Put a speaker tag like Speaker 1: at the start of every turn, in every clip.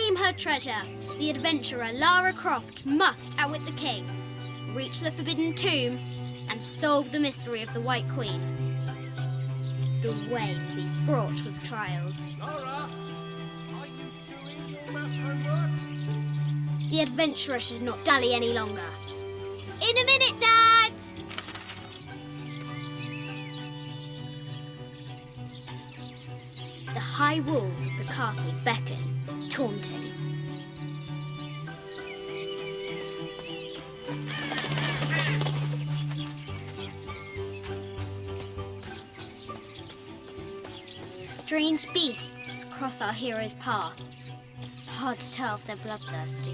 Speaker 1: claim her treasure, the adventurer Lara Croft must outwit the king, reach the Forbidden Tomb, and solve the mystery of the White Queen. The way will be fraught with trials.
Speaker 2: Lara, are you doing your math homework?
Speaker 1: The adventurer should not dally any longer. In a minute, Dad! The high walls of the castle beckon, taunting. Strange beasts cross our hero's path. Hard to tell if they're bloodthirsty.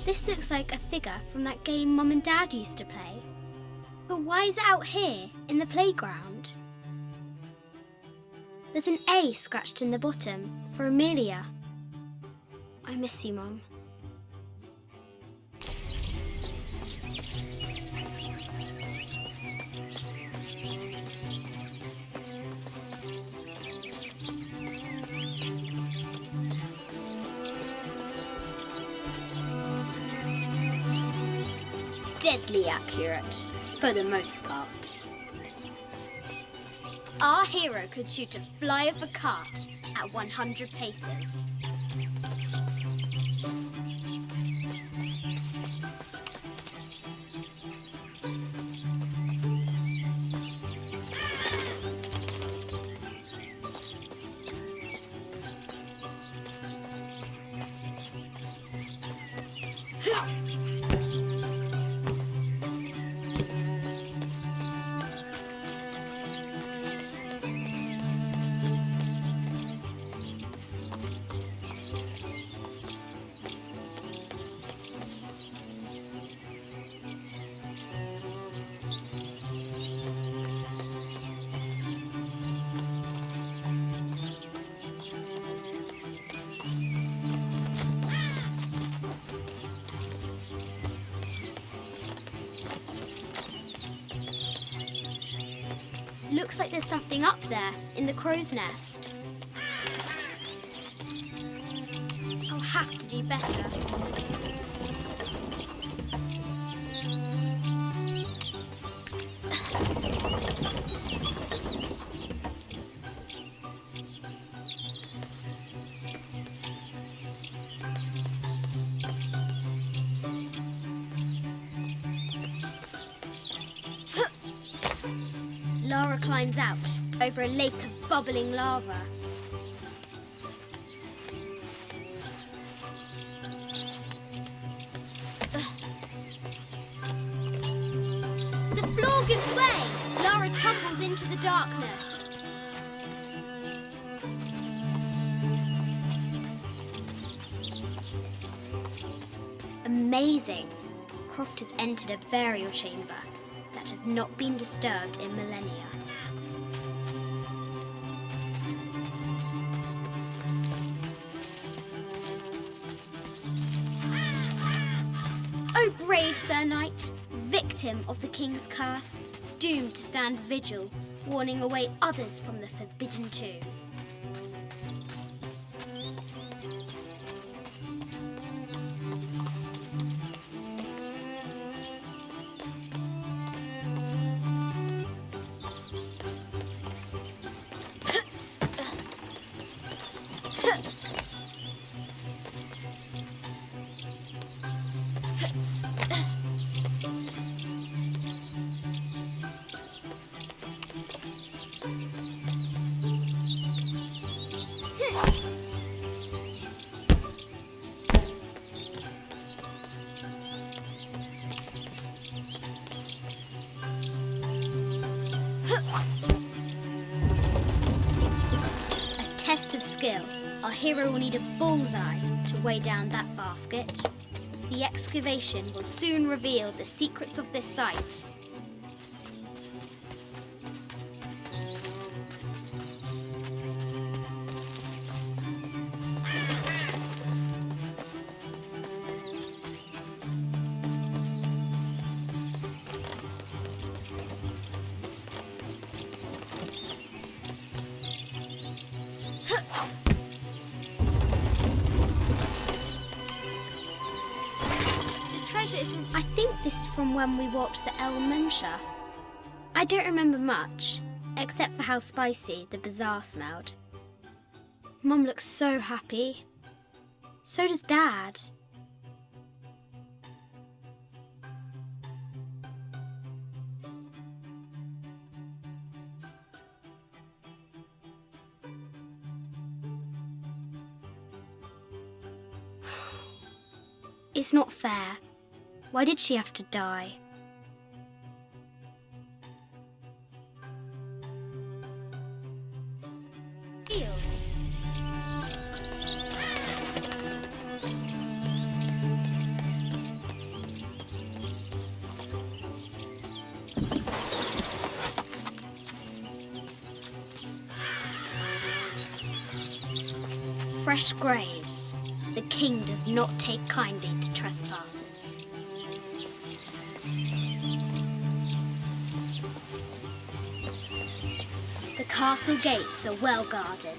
Speaker 1: This looks like a figure from that game Mum and Dad used to play. But why is it out here, in the playground? There's an A scratched in the bottom for Amelia. I miss you, Mum. Deadly accurate, for the most part. Our hero could shoot a fly of a cart at 100 paces. Looks like there's something up there in the crow's nest. I'll have to do better. Lara climbs out over a lake of bubbling lava. The floor gives way. Lara tumbles into the darkness. Amazing. Croft has entered a burial chamber that has not been disturbed in millennia. Oh, brave Sir Knight, victim of the King's curse, doomed to stand vigil, warning away others from the Forbidden Tomb. Test of skill. Our hero will need a bullseye to weigh down that basket. The excavation will soon reveal the secrets of this site. This is from when we walked the El Memsha. I don't remember much, except for how spicy the bazaar smelled. Mum looks so happy. So does Dad. It's not fair. Why did she have to die? Field. Fresh graves. The king does not take kindly to trespassers. The castle gates are well guarded.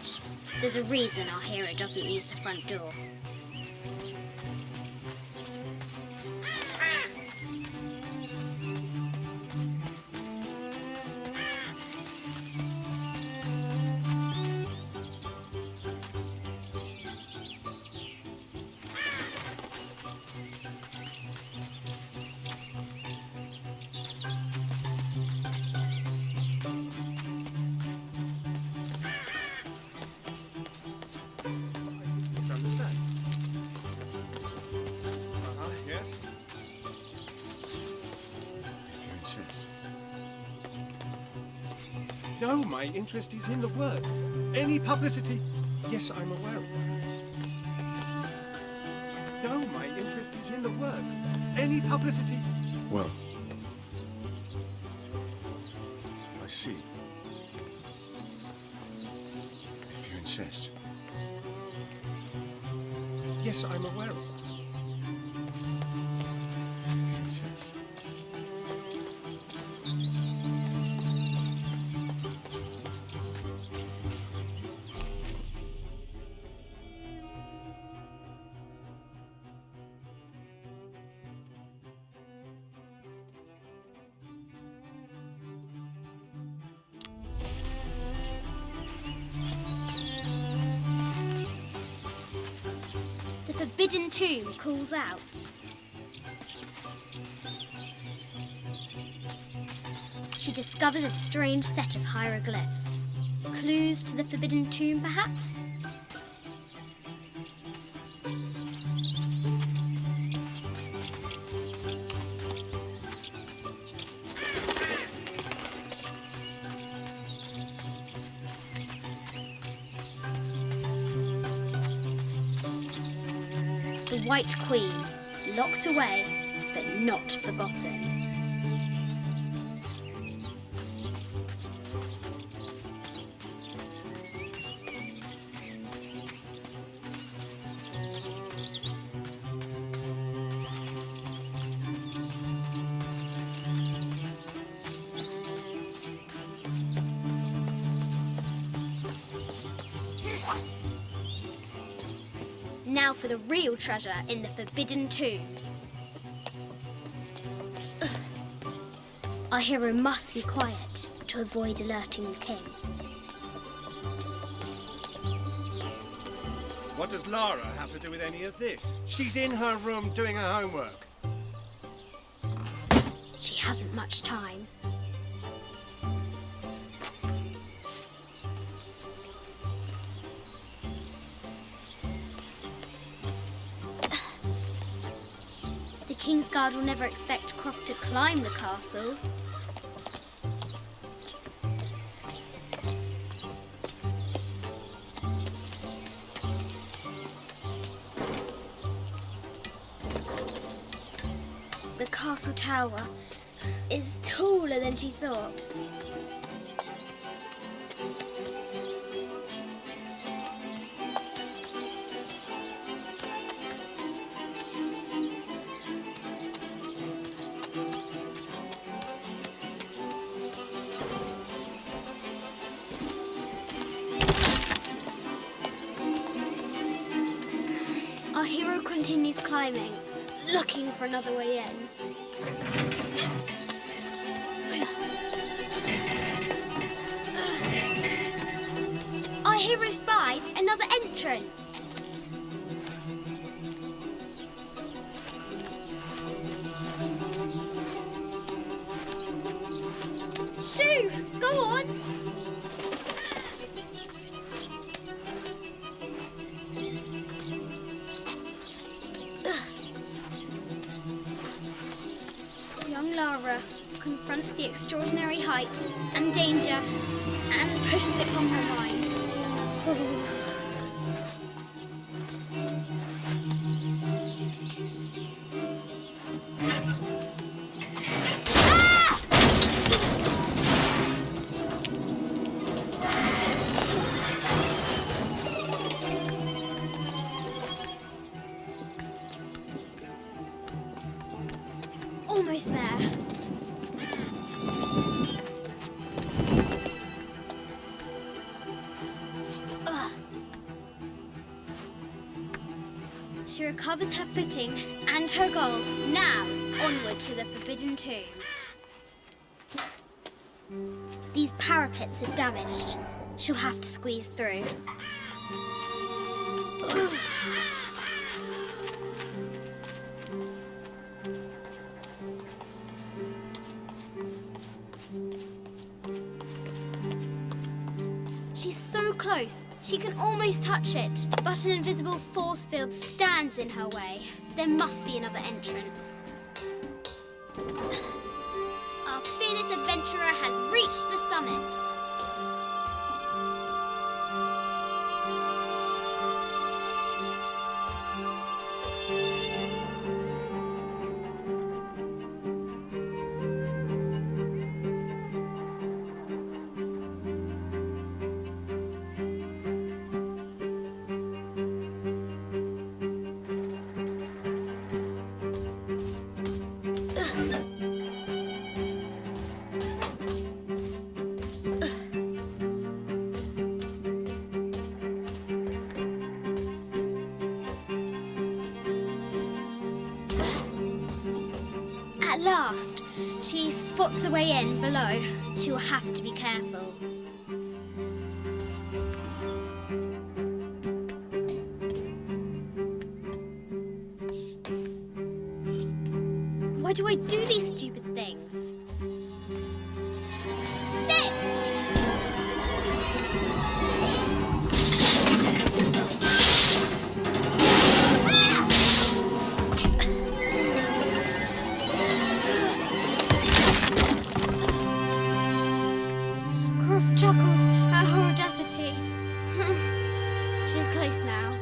Speaker 1: There's a reason our hero doesn't use the front door.
Speaker 2: Misunderstand? Yes?
Speaker 3: You insist.
Speaker 2: No, my interest is in the work. Any publicity? Yes, I'm aware of that. No, my interest is in the work. Any publicity?
Speaker 3: Well, I see. If you insist.
Speaker 2: Yes, I'm aware of that.
Speaker 3: If you insist.
Speaker 1: The forbidden tomb calls out. She discovers a strange set of hieroglyphs. Clues to the forbidden tomb, perhaps? The White Queen, locked away, but not forgotten. Now for the real treasure in the forbidden tomb. Ugh. Our hero must be quiet to avoid alerting the king.
Speaker 2: What does Lara have to do with any of this? She's in her room doing her homework.
Speaker 1: She hasn't much time. The Kingsguard will never expect Croft to climb the castle. The castle tower is taller than she thought. Our hero continues climbing, looking for another way in. Our hero spies another entrance. Shoo! Go on! Young Lara confronts the extraordinary height and danger and pushes it from her mind. Ah! Almost there. She recovers her footing and her goal. Now, onward to the Forbidden Tomb. These parapets are damaged. She'll have to squeeze through. She's so close, she can almost touch it, but an invisible force field stands in her way. There must be another entrance. Our fearless adventurer has reached the summit. At last, she spots a way in below. She will have to be careful. Why do I do these stupid things? Shit! Croft chuckles at her audacity. She's close now.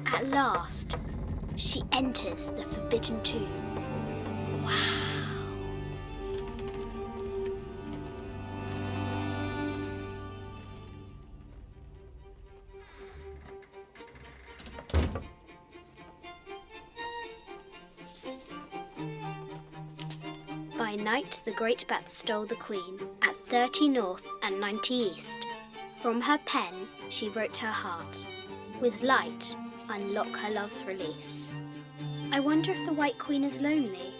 Speaker 1: At last, she enters the Forbidden Tomb. Wow! By night, the great bat stole the queen at 30 north and 90 east. From her pen, she wrote her heart. With light, unlock her love's release. I wonder if the White Queen is lonely.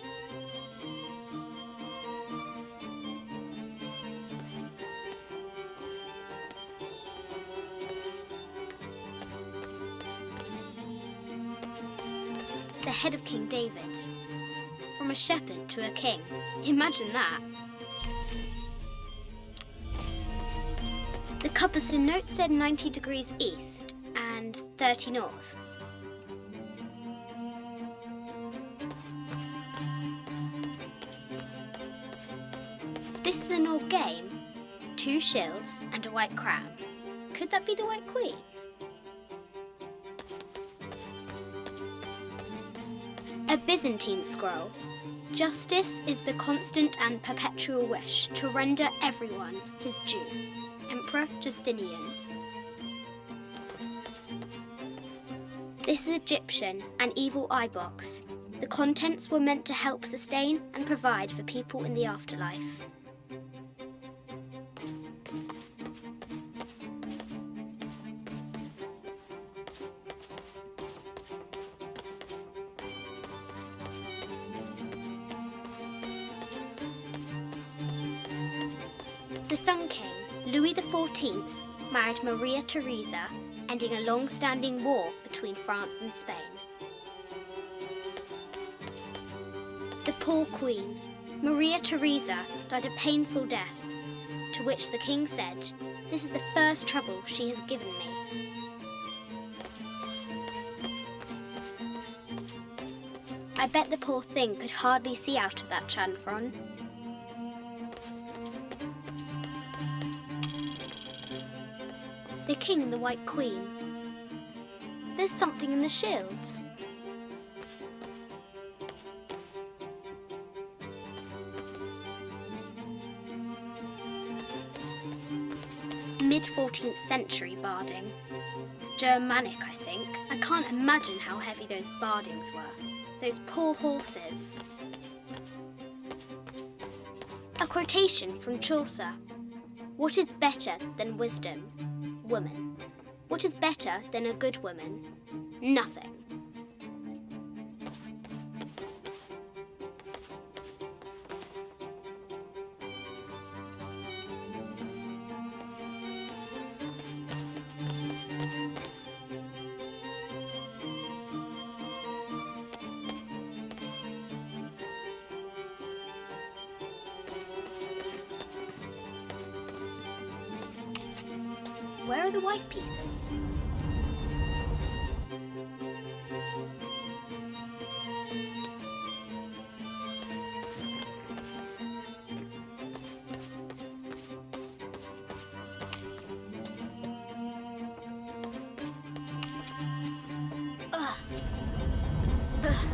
Speaker 1: The head of King David. From a shepherd to a king. Imagine that. The compass in note said 90 degrees east and 30 north. This is an old game. 2 shields and a white crown. Could that be the White Queen? A Byzantine scroll. Justice is the constant and perpetual wish to render everyone his due. Emperor Justinian. This is Egyptian, an evil eye box. The contents were meant to help sustain and provide for people in the afterlife. The Sun King, Louis XIV, married Maria Theresa, ending a long-standing war between France and Spain. The poor Queen, Maria Theresa, died a painful death, to which the King said, "This is the first trouble she has given me." I bet the poor thing could hardly see out of that chanfron. The King and the White Queen. There's something in the shields. Mid-14th century barding. Germanic, I think. I can't imagine how heavy those bardings were. Those poor horses. A quotation from Chaucer. What is better than wisdom? Woman. What is better than a good woman? Nothing. Where are the white pieces? Ugh. Ugh.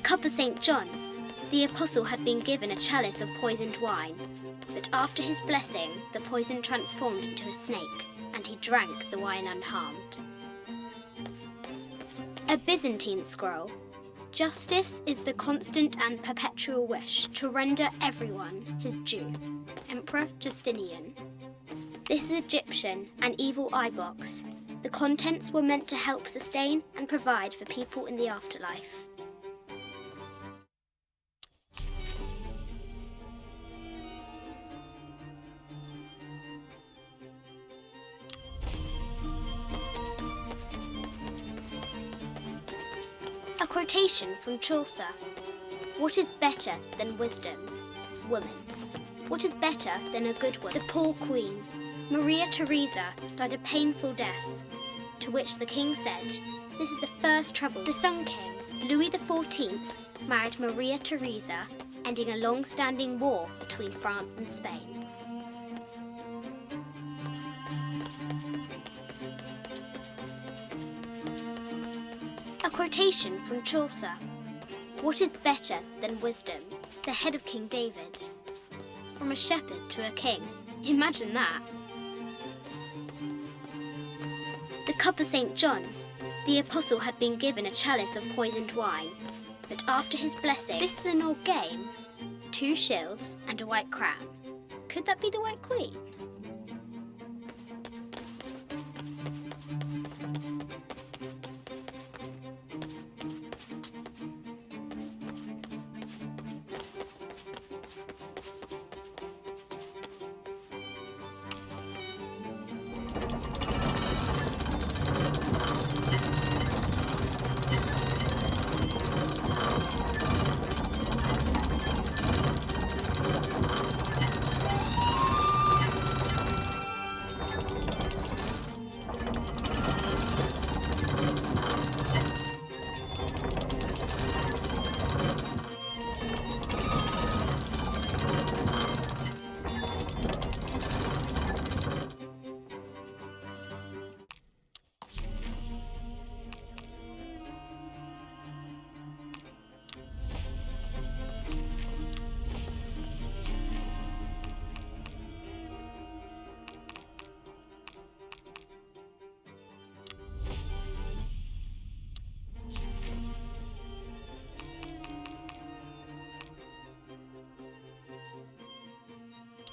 Speaker 1: cup of St. John. The apostle had been given a chalice of poisoned wine, but after his blessing, the poison transformed into a snake, and he drank the wine unharmed. A Byzantine scroll. Justice is the constant and perpetual wish to render everyone his due. Emperor Justinian. This is Egyptian, an evil eye box. The contents were meant to help sustain and provide for people in the afterlife. A quotation from Chaucer. What is better than wisdom? Woman. What is better than a good woman? The poor queen. Maria Theresa died a painful death, to which the king said, "This is the first trouble." The Sun King, Louis XIV, married Maria Theresa, ending a long-standing war between France and Spain. A quotation from Chaucer. What is better than wisdom? The head of King David. From a shepherd to a king. Imagine that. The cup of St. John. The apostle had been given a chalice of poisoned wine, but after his blessing, this is an old game. 2 shields and a white crown. Could that be the White Queen?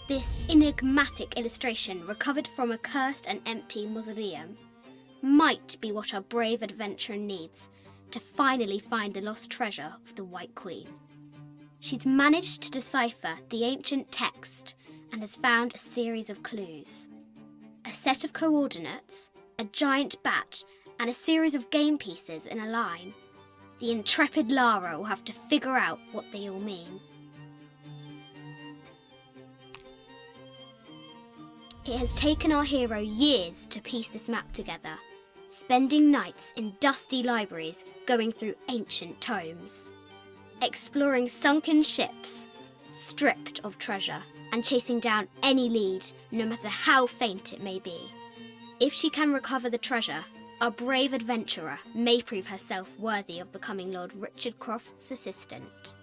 Speaker 1: This enigmatic illustration, recovered from a cursed and empty mausoleum, might be what our brave adventurer needs to finally find the lost treasure of the White Queen. She's managed to decipher the ancient text and has found a series of clues. A set of coordinates, a giant bat, and a series of game pieces in a line. The intrepid Lara will have to figure out what they all mean. It has taken our hero years to piece this map together, spending nights in dusty libraries going through ancient tomes, exploring sunken ships, stripped of treasure, and chasing down any lead, no matter how faint it may be. If she can recover the treasure, our brave adventurer may prove herself worthy of becoming Lord Richard Croft's assistant.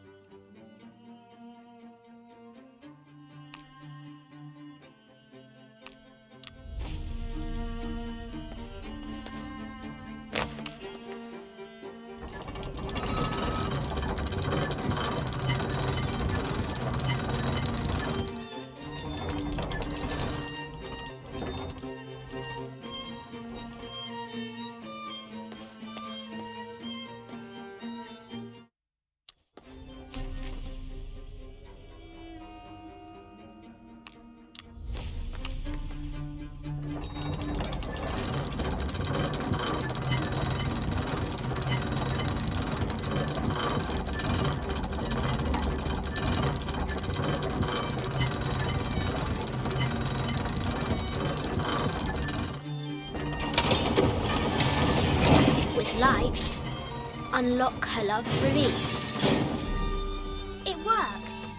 Speaker 1: Light, unlock her love's release. It worked.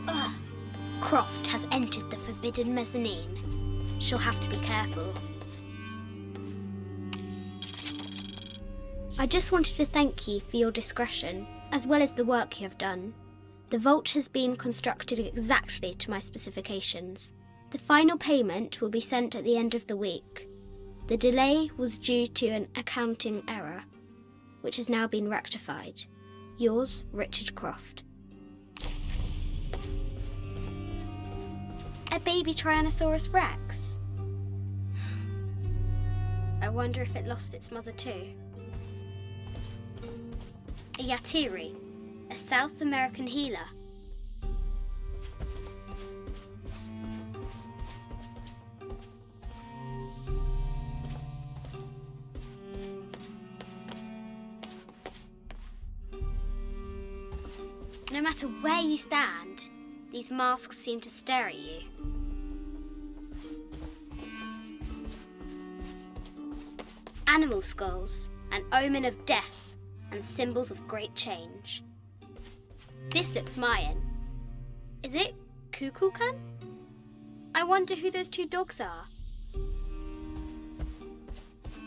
Speaker 1: Ugh. Croft has entered the forbidden mezzanine. She'll have to be careful. I just wanted to thank you for your discretion, as well as the work you have done. The vault has been constructed exactly to my specifications. The final payment will be sent at the end of the week. The delay was due to an accounting error, which has now been rectified. Yours, Richard Croft. A baby Tyrannosaurus Rex? I wonder if it lost its mother too. A Yatiri, a South American healer. No matter where you stand, these masks seem to stare at you. Animal skulls, an omen of death and symbols of great change. This looks Mayan. Is it Kukulkan? I wonder who those two dogs are.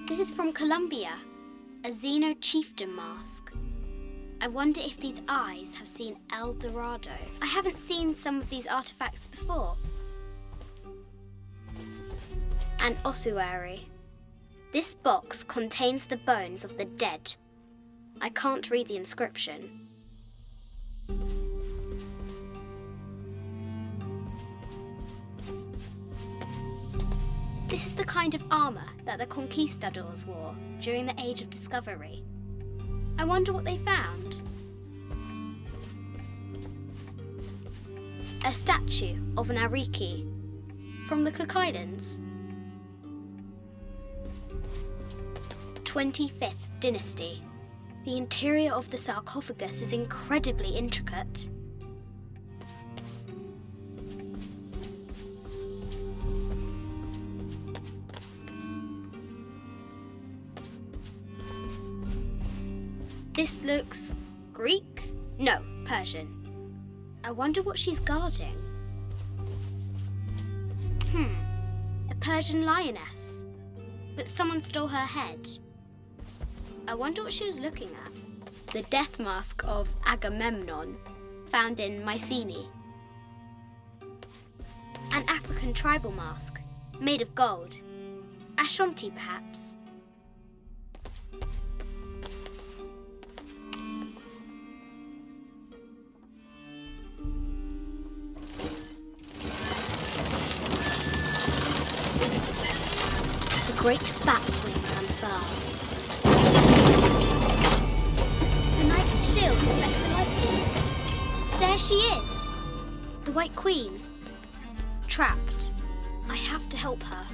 Speaker 1: This is from Colombia, a Xeno chieftain mask. I wonder if these eyes have seen El Dorado. I haven't seen some of these artifacts before. An ossuary. This box contains the bones of the dead. I can't read the inscription. This is the kind of armour that the conquistadors wore during the Age of Discovery. I wonder what they found. A statue of an Ariki from the Cook Islands. 25th Dynasty. The interior of the sarcophagus is incredibly intricate. This looks Greek? No, Persian. I wonder what she's guarding. A Persian lioness. But someone stole her head. I wonder what she was looking at. The death mask of Agamemnon, found in Mycenae. An African tribal mask, made of gold. Ashanti, perhaps. The great bat's wings unfurl. The knight's shield reflects the lightning. There she is! The White Queen. Trapped. I have to help her.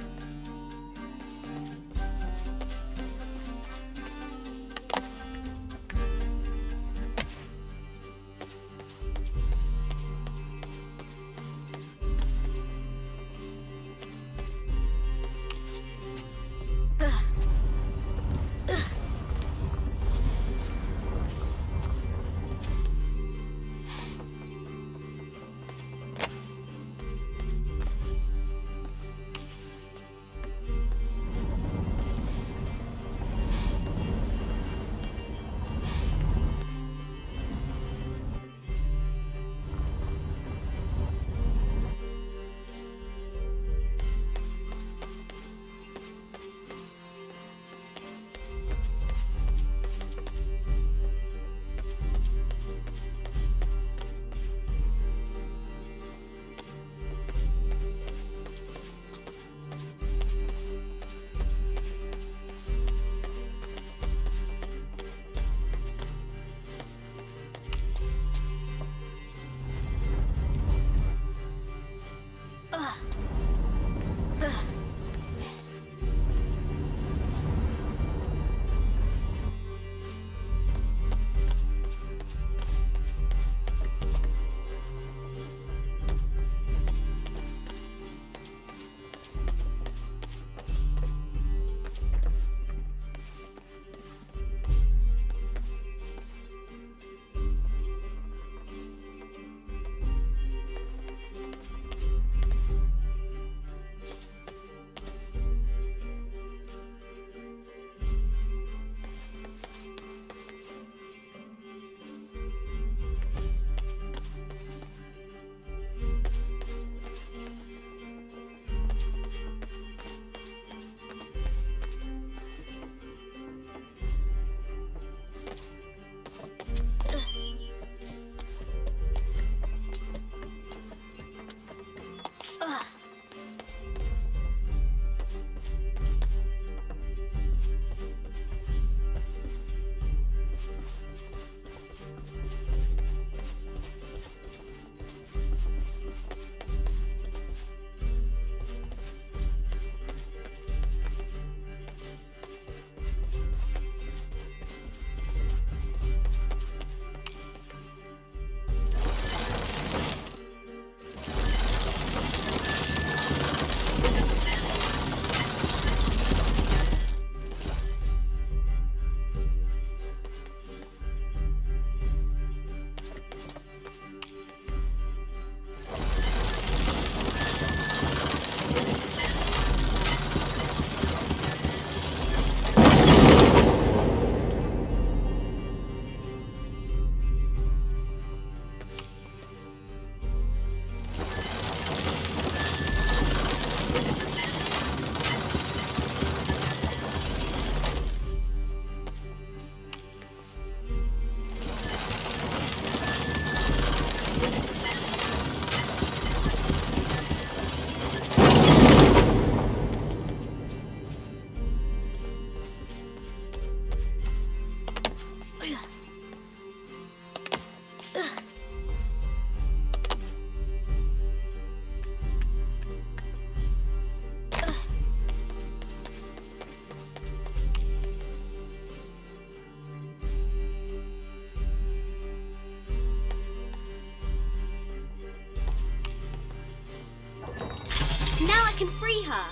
Speaker 1: can free her.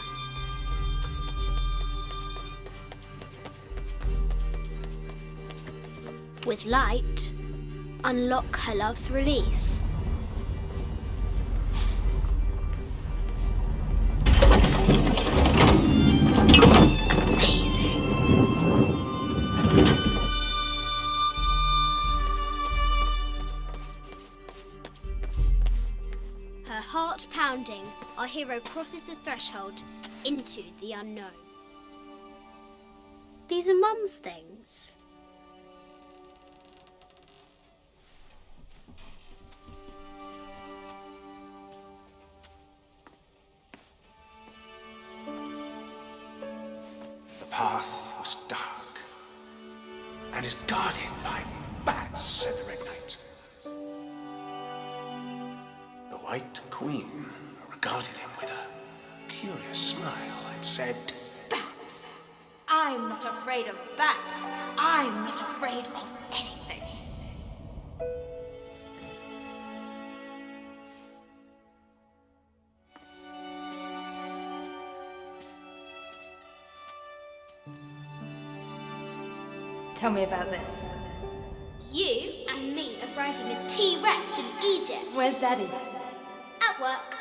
Speaker 1: With light, unlock her love's release. Amazing. Her heart pounding, our hero crosses the threshold into the unknown. These are Mum's things.
Speaker 3: The path was dark and is guarded by bats, said the Red Knight. The White Queen regarded him with a curious smile and said,
Speaker 4: Bats! I'm not afraid of bats. I'm not afraid of anything. Tell me about this.
Speaker 1: You and me are riding a T-Rex in Egypt.
Speaker 4: Where's Daddy?
Speaker 1: At work.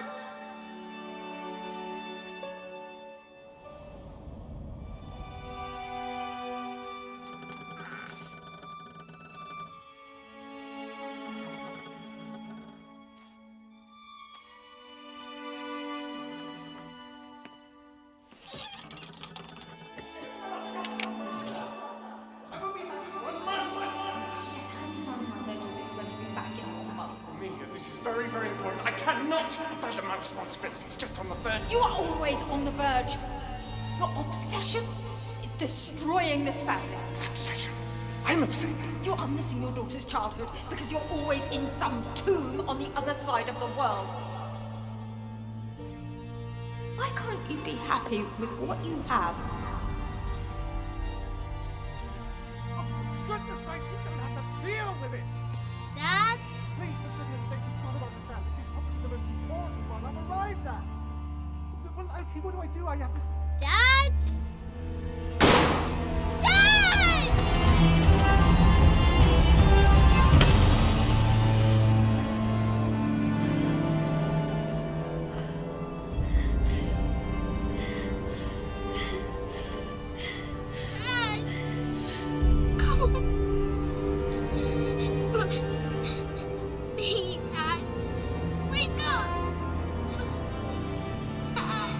Speaker 3: Amelia, this is very, very important. I cannot abandon my responsibilities just on the verge.
Speaker 4: You are always on the verge. Your obsession is destroying this family.
Speaker 3: Obsession. I'm obsessed.
Speaker 4: You are missing your daughter's childhood because you're always in some tomb on the other side of the world. Why can't you be happy with what you have?
Speaker 2: Goodness sake, you don't have to deal with it!
Speaker 1: Dad?
Speaker 2: Please, for goodness sake, you've got to understand. This is probably the most important one I've arrived at. Well, okay, what do I do? I have to...
Speaker 1: Dad? Dad! Dad! Come on. Please, Dad. Wake up. Dad.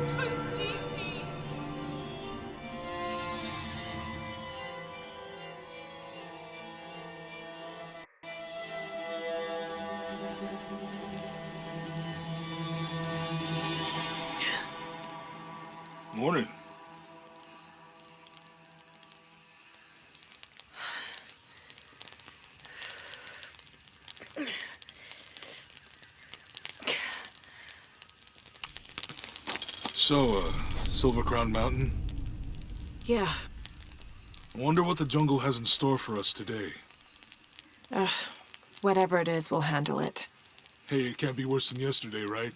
Speaker 1: Don't leave me.
Speaker 5: Morning. So, Silver Crown Mountain?
Speaker 6: Yeah.
Speaker 5: I wonder what the jungle has in store for us today.
Speaker 6: Whatever it is, we'll handle it.
Speaker 5: Hey, it can't be worse than yesterday, right?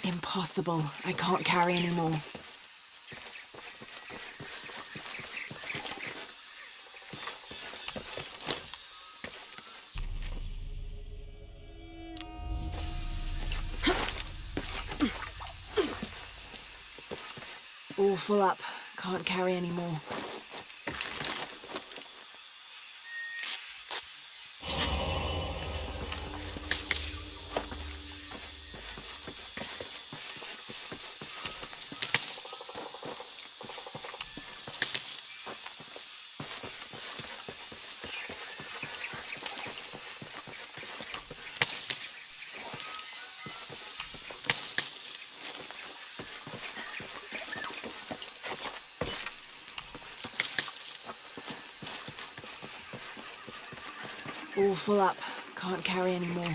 Speaker 6: Impossible. I can't carry anymore. All full up. Can't carry anymore. All full up. Can't carry anymore.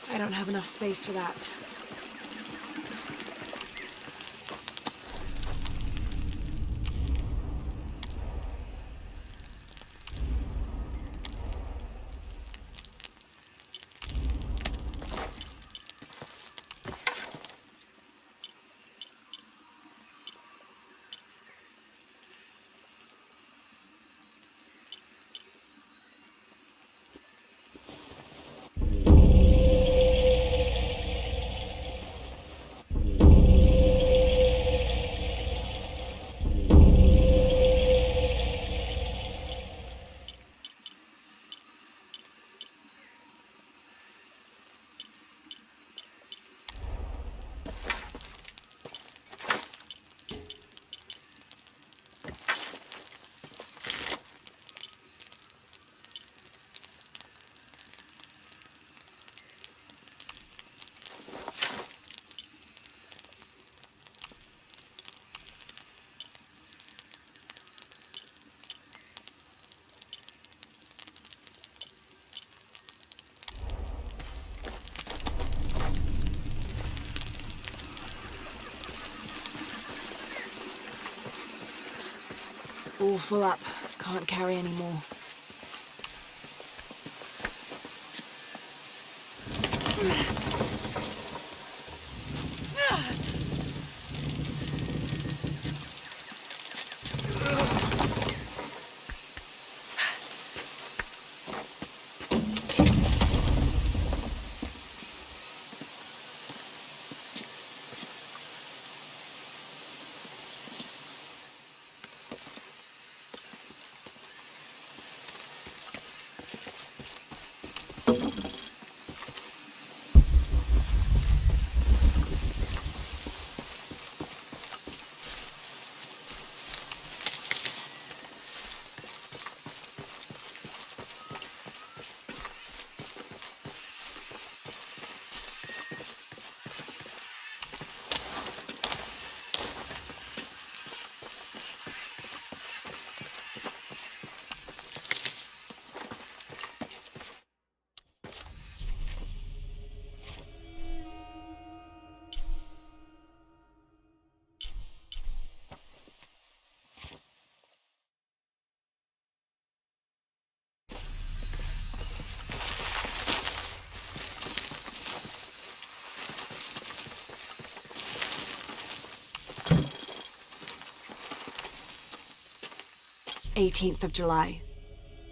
Speaker 6: I don't have enough space for that. All full up. Can't carry anymore. 18th of July.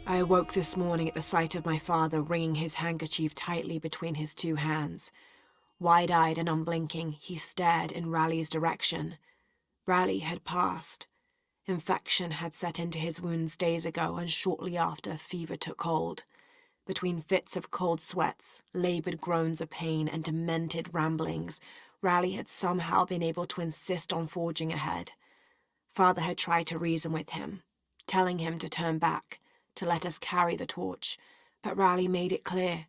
Speaker 6: I awoke this morning at the sight of my father wringing his handkerchief tightly between his two hands. Wide-eyed and unblinking, he stared in Raleigh's direction. Raleigh had passed. Infection had set into his wounds days ago, and shortly after, fever took hold. Between fits of cold sweats, laboured groans of pain, and demented ramblings, Raleigh had somehow been able to insist on forging ahead. Father had tried to reason with him, telling him to turn back, to let us carry the torch, but Raleigh made it clear.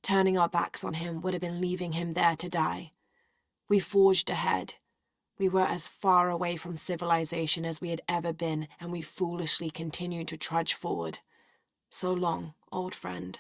Speaker 6: Turning our backs on him would have been leaving him there to die. We forged ahead. We were as far away from civilization as we had ever been, and we foolishly continued to trudge forward. So long, old friend.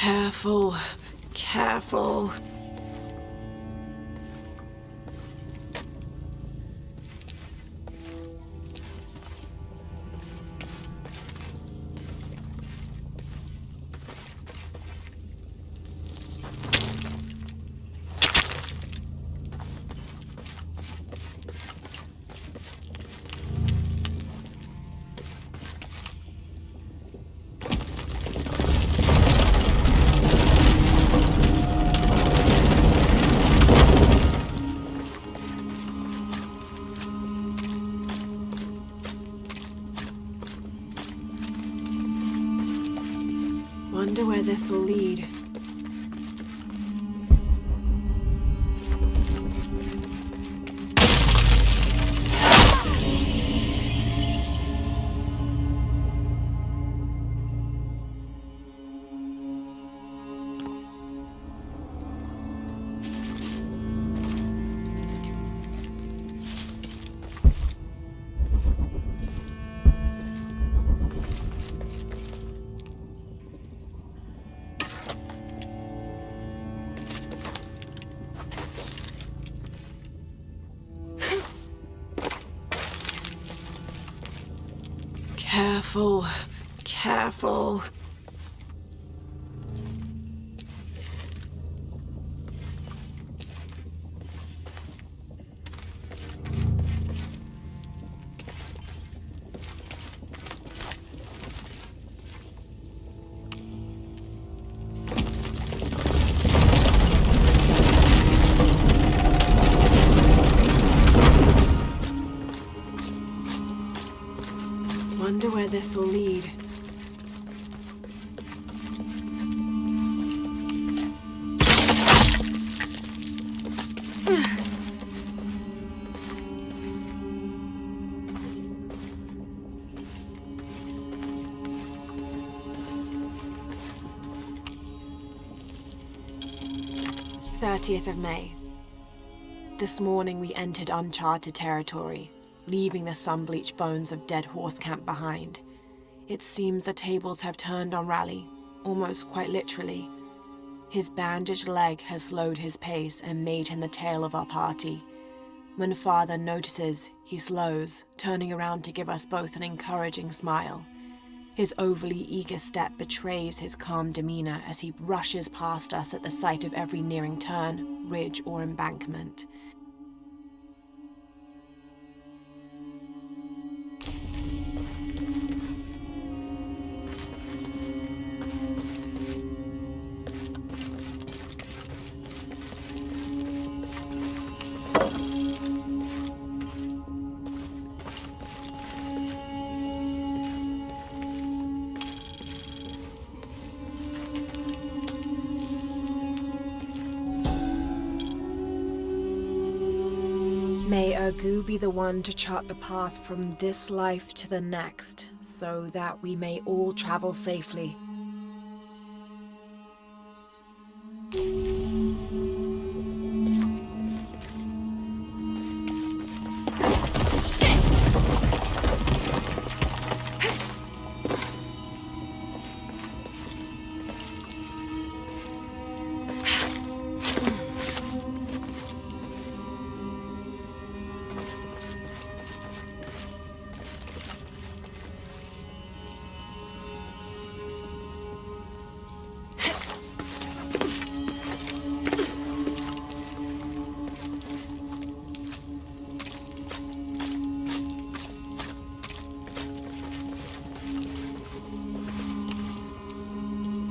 Speaker 6: Careful, careful. Wonder where this will lead. Careful, careful. Wonder where this will lead. "30th of May. This morning we entered uncharted territory, leaving the sun-bleached bones of Dead Horse Camp behind. It seems the tables have turned on Raleigh, almost quite literally. His bandaged leg has slowed his pace and made him the tail of our party. When Father notices, he slows, turning around to give us both an encouraging smile. His overly eager step betrays his calm demeanor as he rushes past us at the sight of every nearing turn, ridge, or embankment. May Ergu be the one to chart the path from this life to the next, so that we may all travel safely.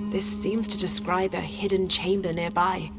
Speaker 6: This seems to describe a hidden chamber nearby.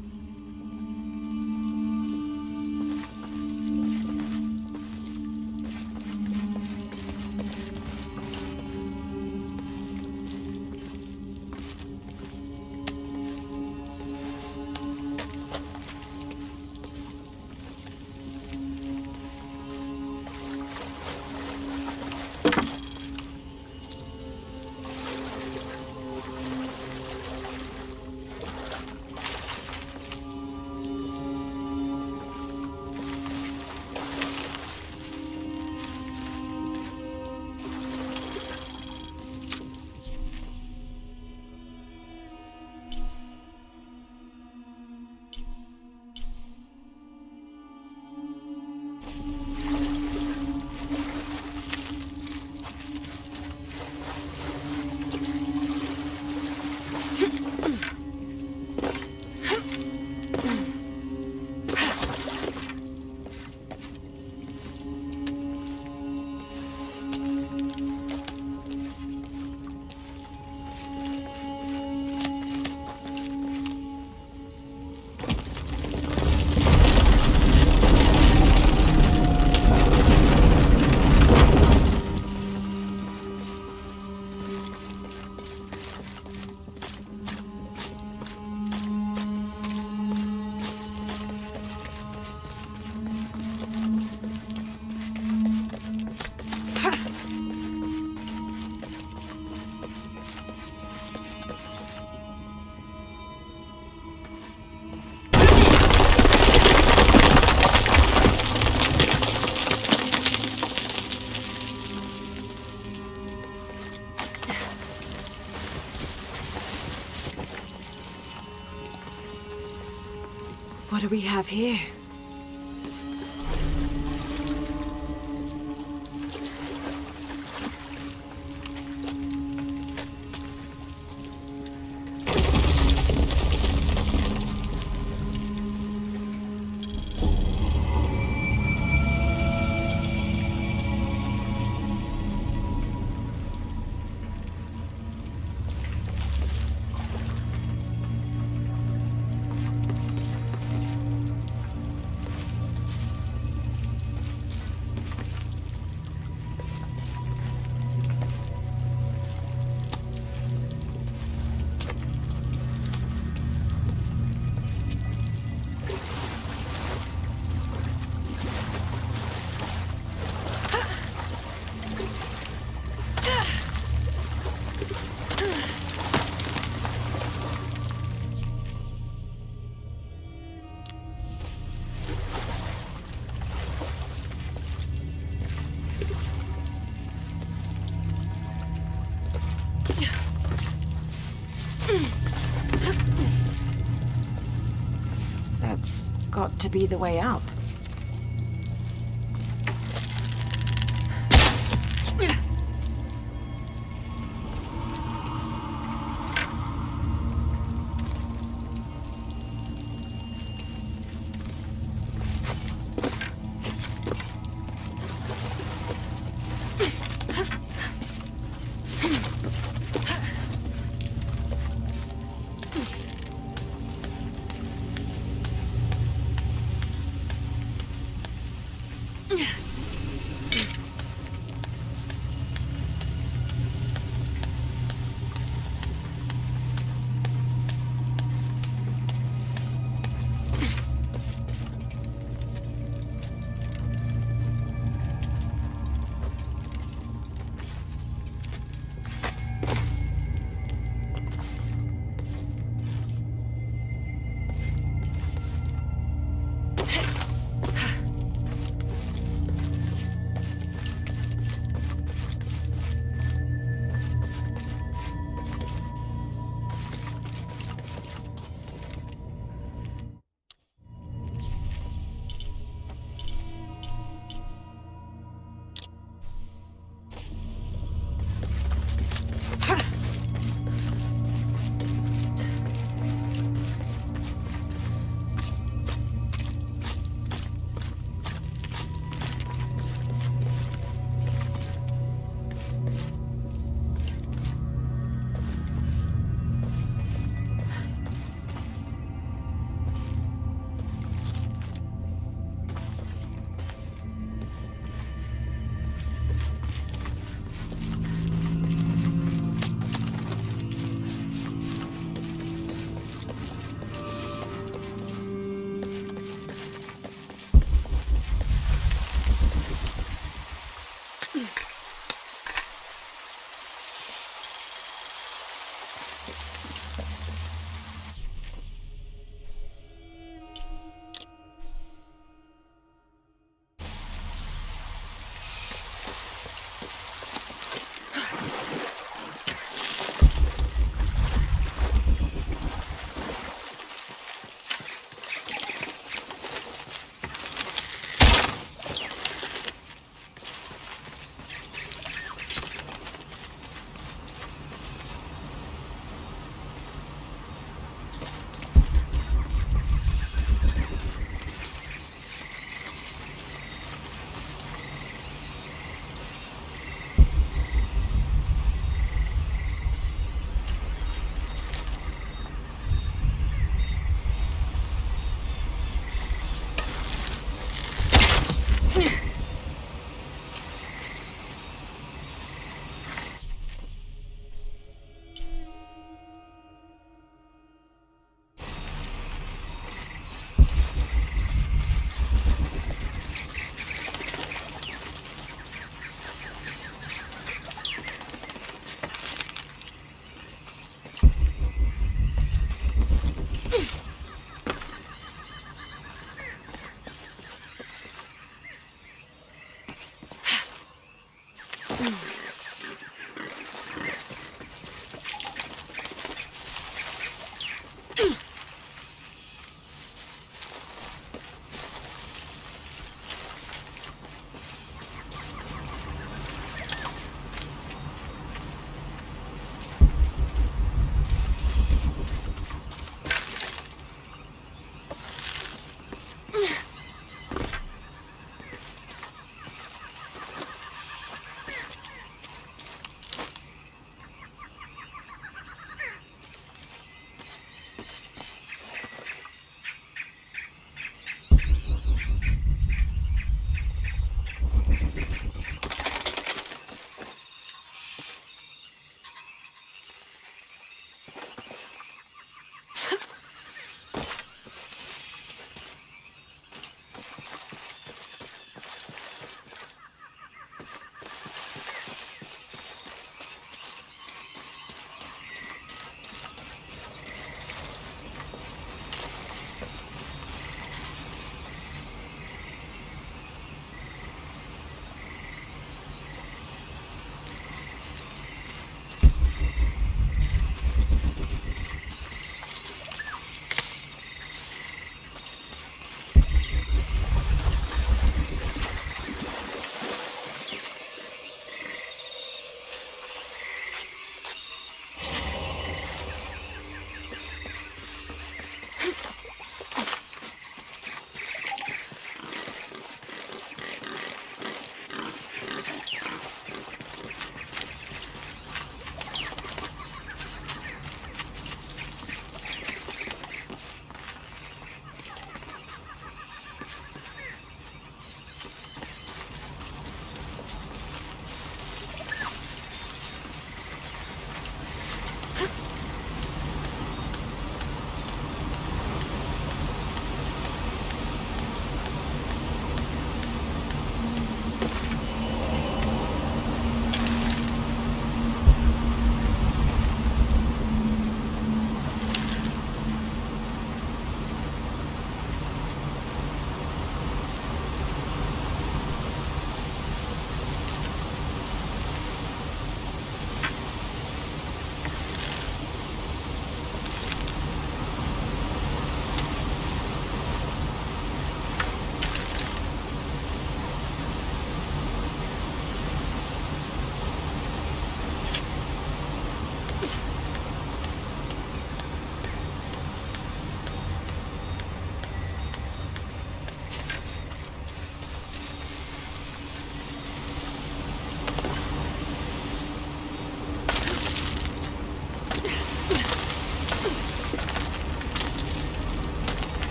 Speaker 6: What do we have here? That's got to be the way up.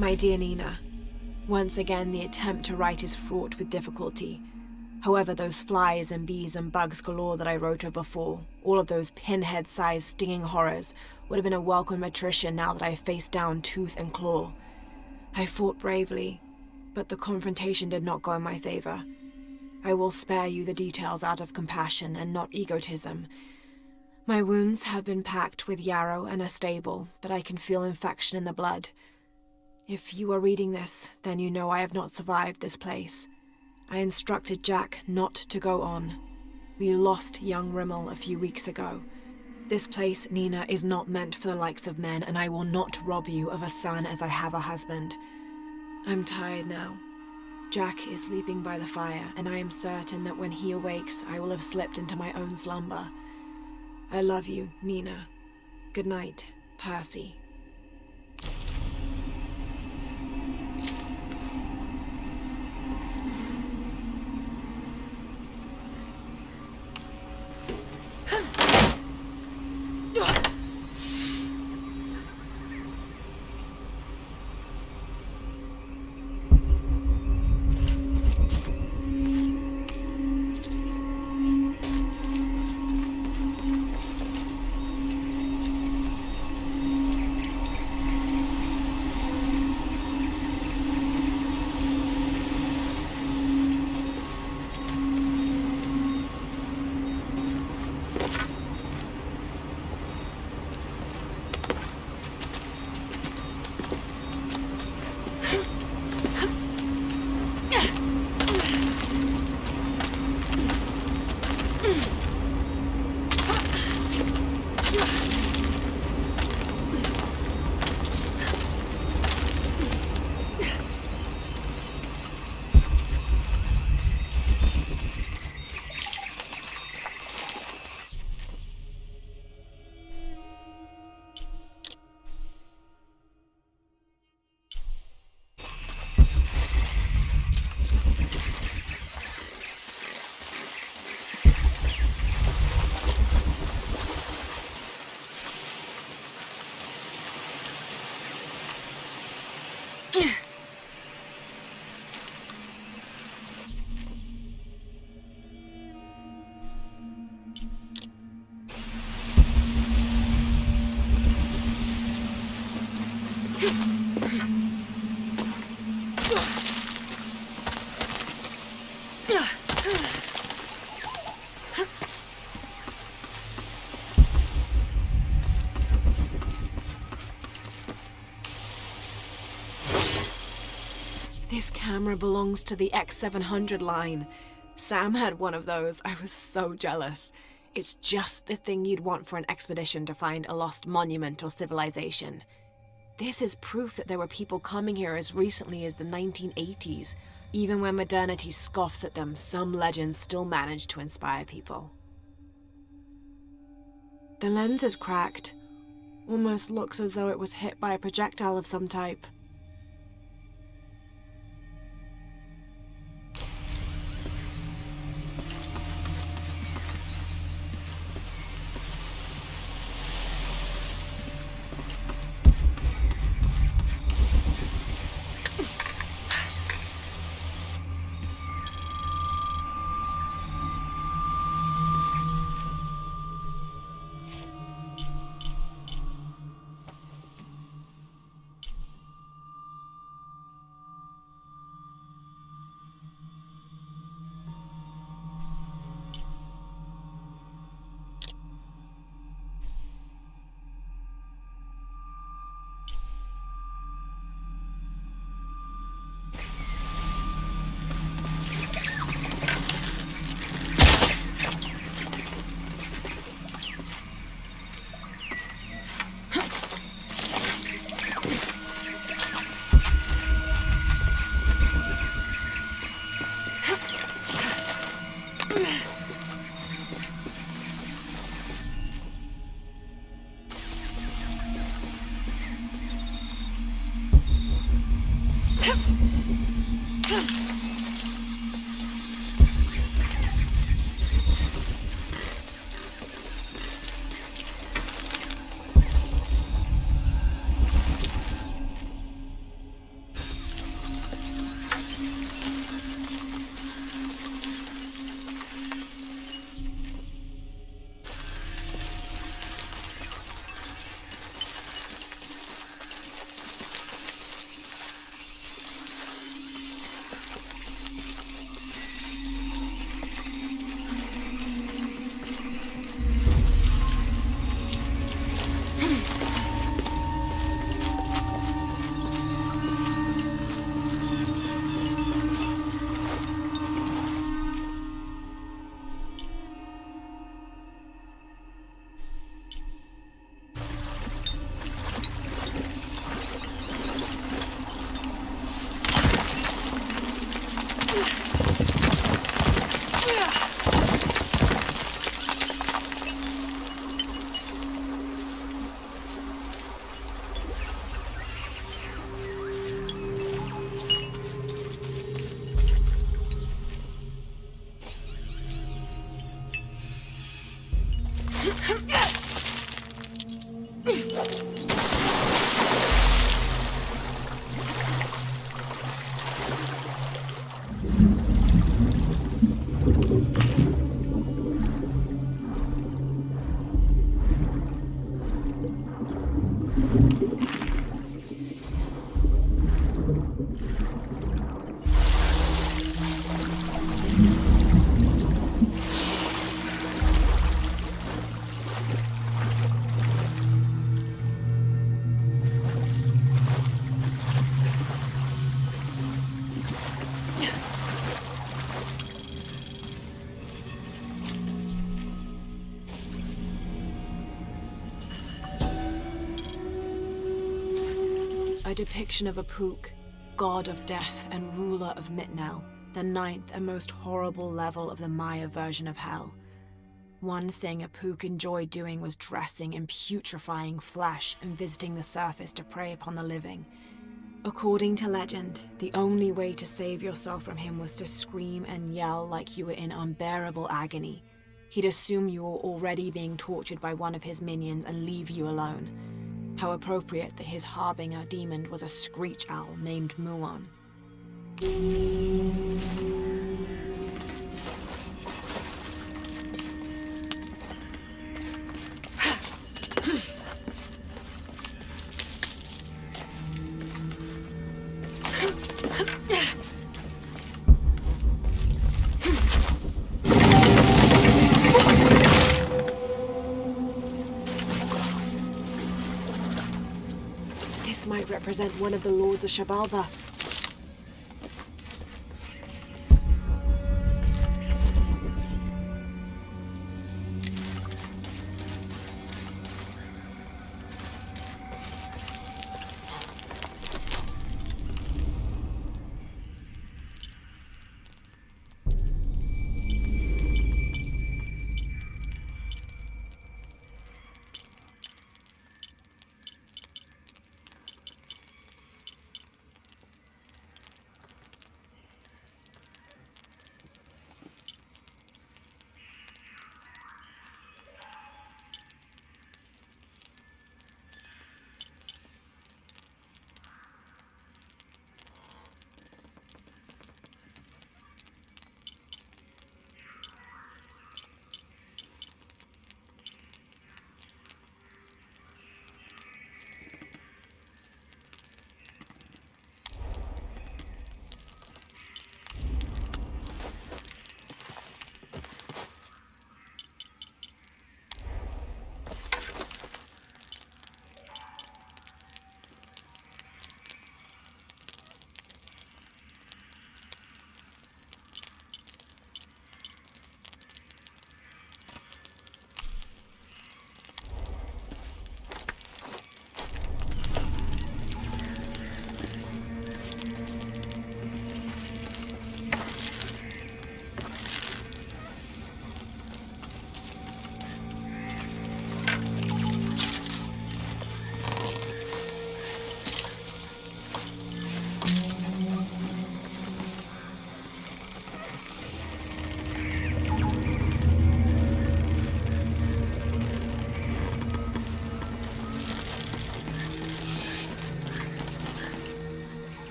Speaker 6: My dear Nina, once again the attempt to write is fraught with difficulty. However, those flies and bees and bugs galore that I wrote of before, all of those pinhead-sized stinging horrors, would have been a welcome attrition now that I have faced down tooth and claw. I fought bravely, but the confrontation did not go in my favor. I will spare you the details out of compassion and not egotism. My wounds have been packed with yarrow and a stable, but I can feel infection in the blood. If you are reading this, then you know I have not survived this place. I instructed Jack not to go on. We lost young Rimmel a few weeks ago. This place, Nina, is not meant for the likes of men, and I will not rob you of a son as I have a husband. I'm tired now. Jack is sleeping by the fire, and I am certain that when he awakes, I will have slipped into my own slumber. I love you, Nina. Good night, Percy. This camera belongs to the X700 line. Sam had one of those. I was so jealous. It's just the thing you'd want for an expedition to find a lost monument or civilization. This is proof that there were people coming here as recently as the 1980s. Even when modernity scoffs at them, some legends still manage to inspire people. The lens is cracked. Almost looks as though it was hit by a projectile of some type. A depiction of Apuk, god of death and ruler of Mitnel, the ninth and most horrible level of the Maya version of hell. One thing Apuk enjoyed doing was dressing in putrefying flesh and visiting the surface to prey upon the living. According to legend, the only way to save yourself from him was to scream and yell like you were in unbearable agony. He'd assume you were already being tortured by one of his minions and leave you alone. How appropriate that his harbinger demon was a screech owl named Muon. This might represent one of the Lords of Shabalba.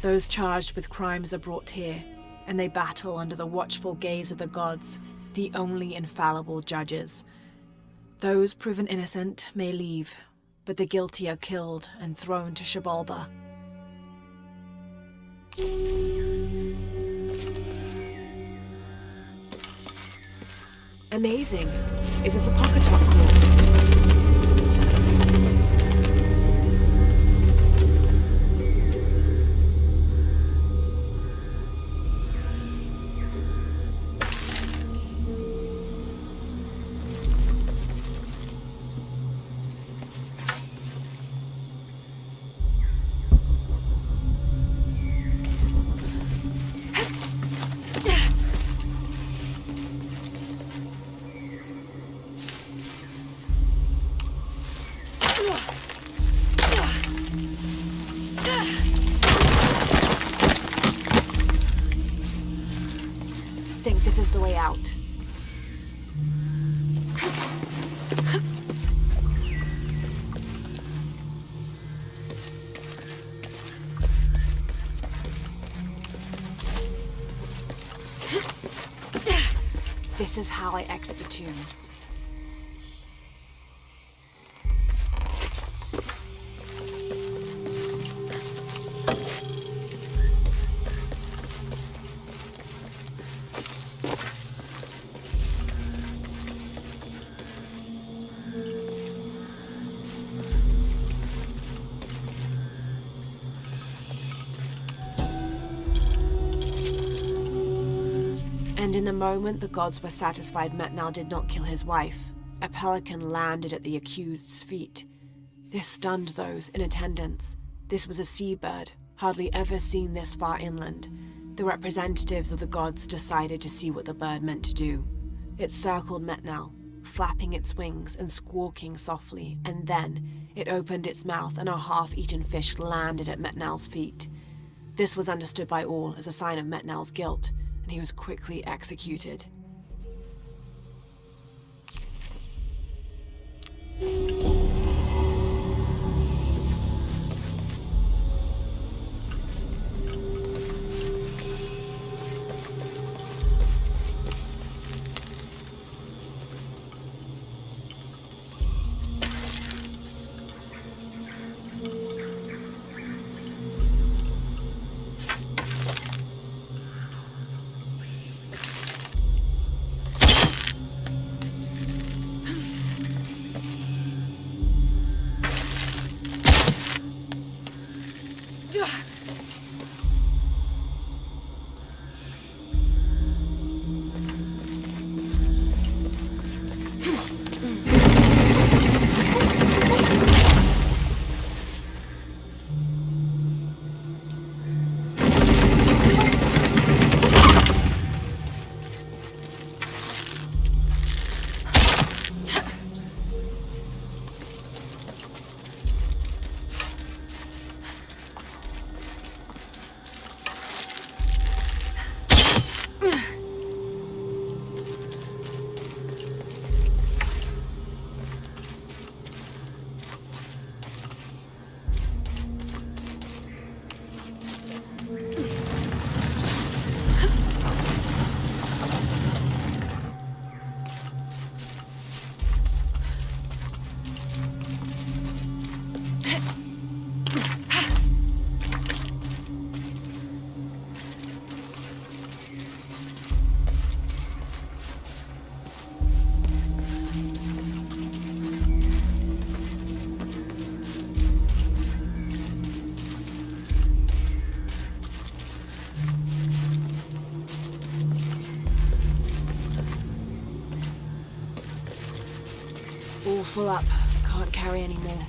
Speaker 6: Those charged with crimes are brought here, and they battle under the watchful gaze of the gods, the only infallible judges. Those proven innocent may leave, but the guilty are killed and thrown to Xibalba. Amazing. Is this a Pocketok court? Think this is the way out. This is how I exit the tomb. And in the moment the gods were satisfied Metnal did not kill his wife, a pelican landed at the accused's feet. This stunned those in attendance. This was a seabird, hardly ever seen this far inland. The representatives of the gods decided to see what the bird meant to do. It circled Metnal, flapping its wings and squawking softly, and then it opened its mouth and a half-eaten fish landed at Metnal's feet. This was understood by all as a sign of Metnal's guilt, and he was quickly executed. All full up. Can't carry any more.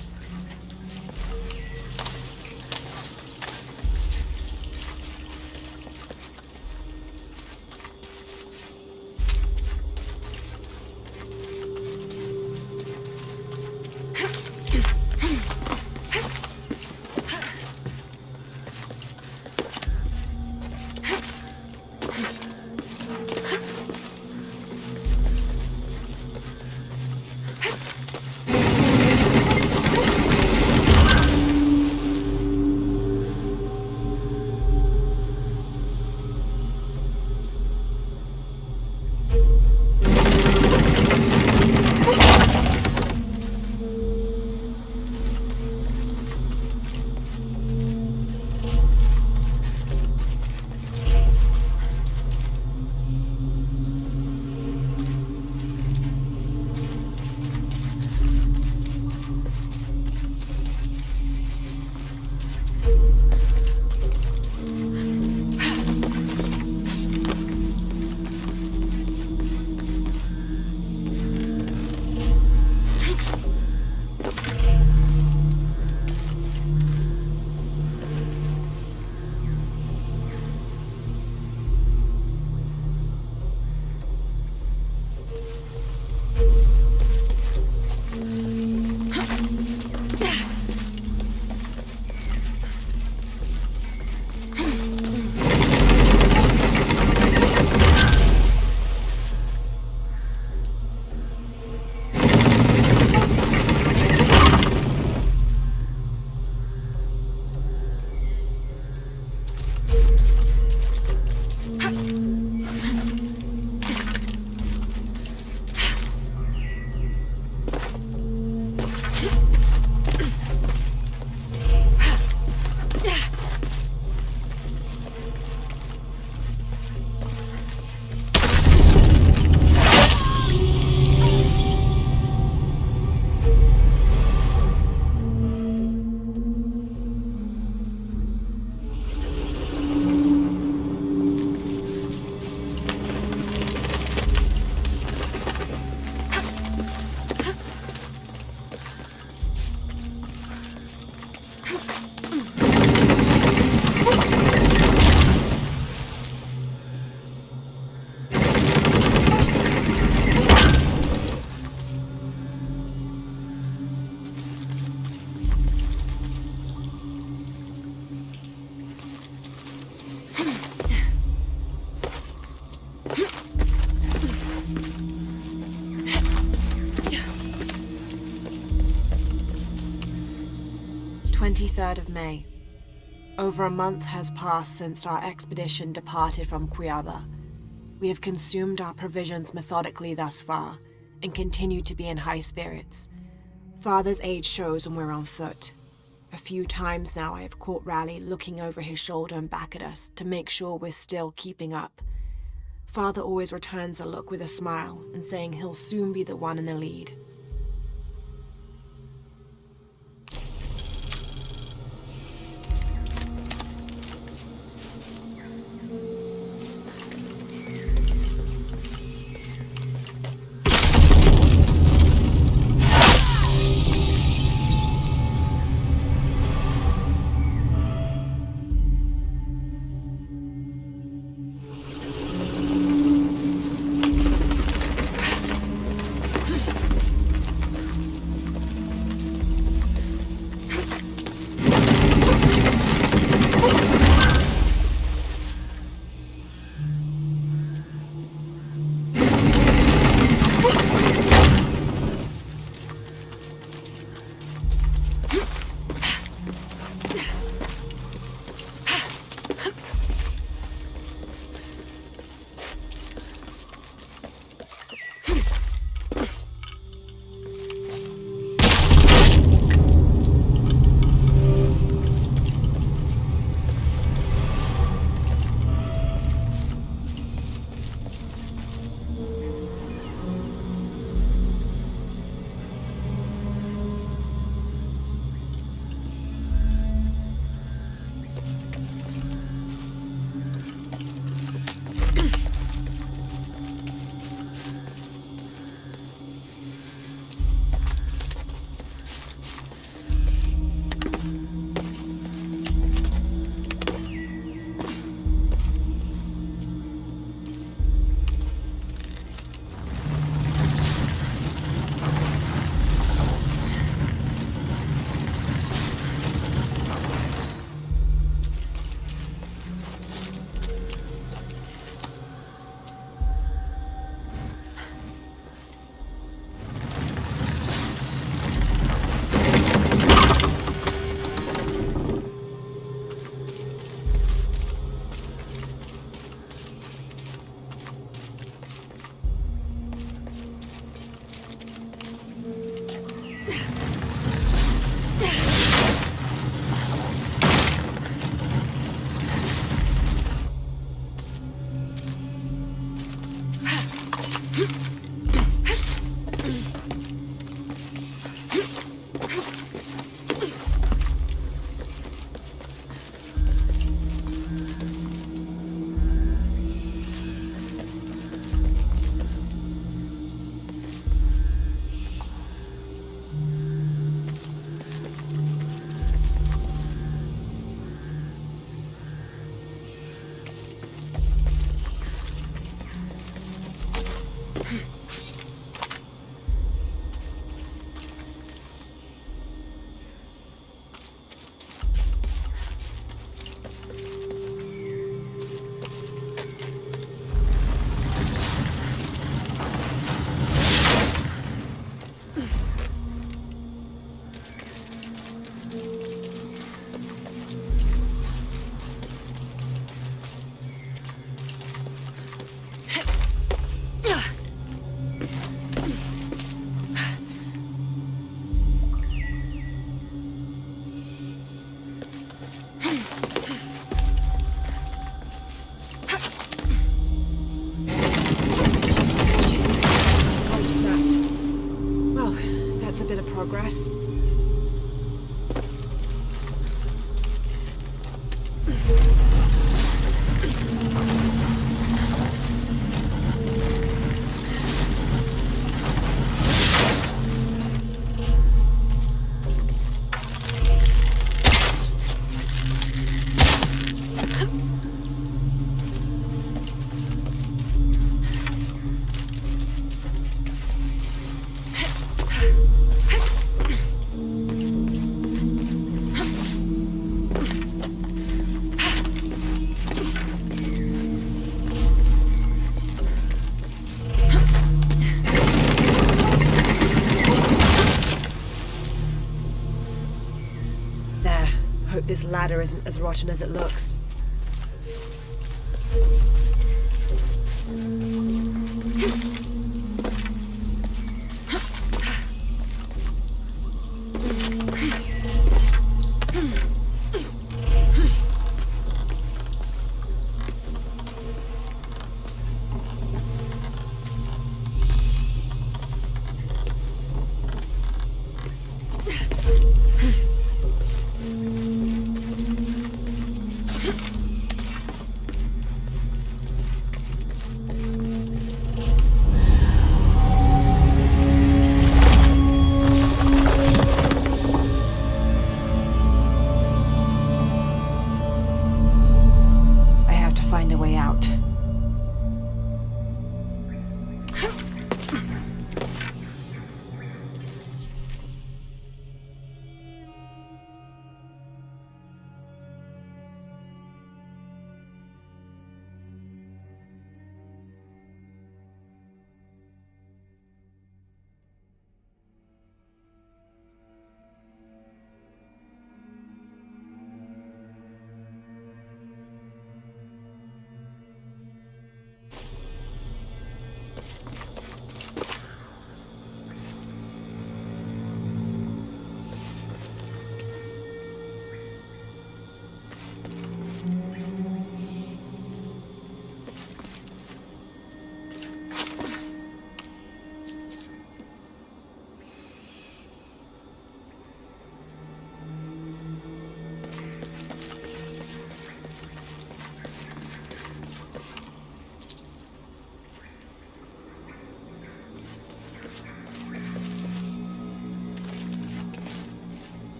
Speaker 6: of May. Over a month has passed since our expedition departed from Cuiaba. We have consumed our provisions methodically thus far, and continue to be in high spirits. Father's age shows when we're on foot. A few times now I have caught Raleigh looking over his shoulder and back at us to make sure we're still keeping up. Father always returns a look with a smile and saying he'll soon be the one in the lead. this ladder isn't as rotten as it looks. Find a way out.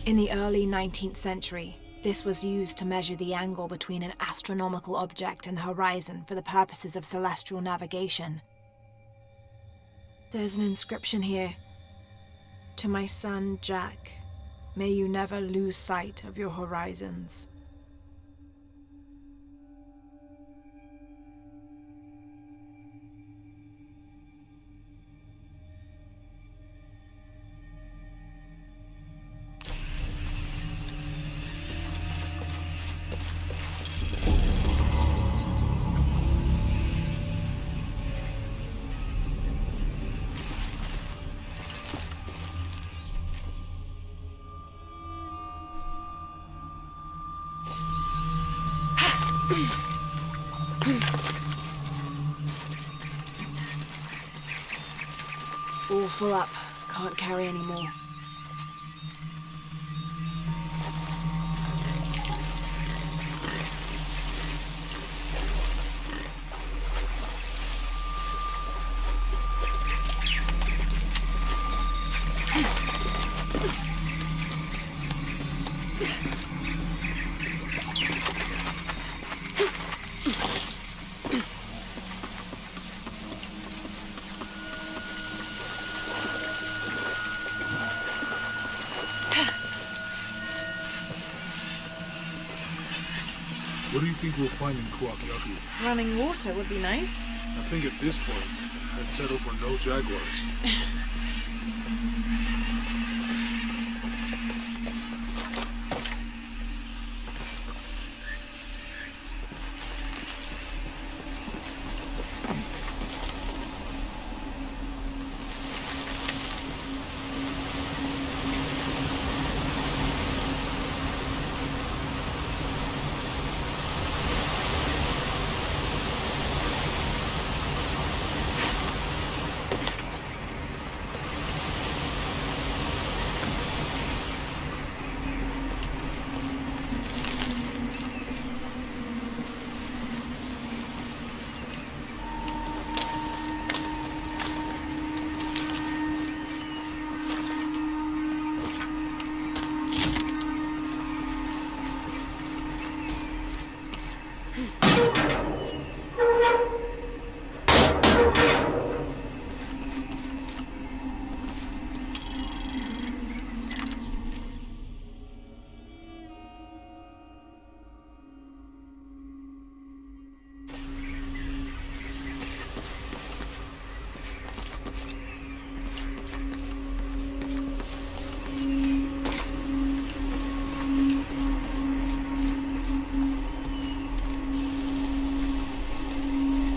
Speaker 6: In the early 19th century, this was used to measure the angle between an astronomical object and the horizon for the purposes of celestial navigation. There's an inscription here. To my son, Jack, may you never lose sight of your horizons. All full up. Can't carry any more.
Speaker 5: What do you think we'll find in Kuakyaku?
Speaker 7: Running water would be nice.
Speaker 5: I think at this point, I'd settle for no jaguars.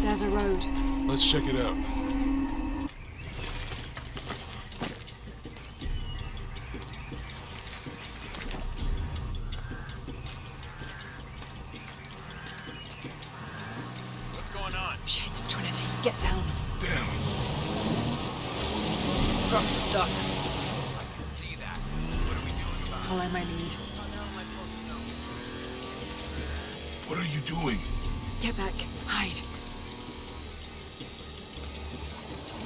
Speaker 6: There's a road.
Speaker 5: Let's check it out.
Speaker 7: Truck's stuck. I can see that. What are we doing about it?
Speaker 6: Follow my lead.
Speaker 7: How the hell am I supposed to know?
Speaker 5: What are you doing?
Speaker 6: Get back. Hide.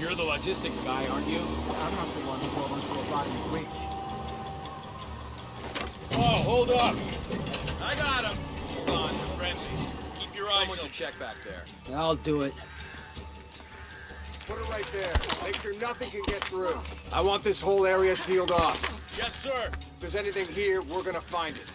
Speaker 7: You're the logistics guy, aren't you?
Speaker 2: I'm not the one who brought onto a body bridge.
Speaker 7: Oh, hold up! I got him! Hold on, we're friendlies. Keep your eyes open. Check back there.
Speaker 2: I'll do it.
Speaker 8: Put it right there. Make sure nothing can get through. I want this whole area sealed off.
Speaker 7: Yes, sir!
Speaker 8: If there's anything here, we're gonna find it.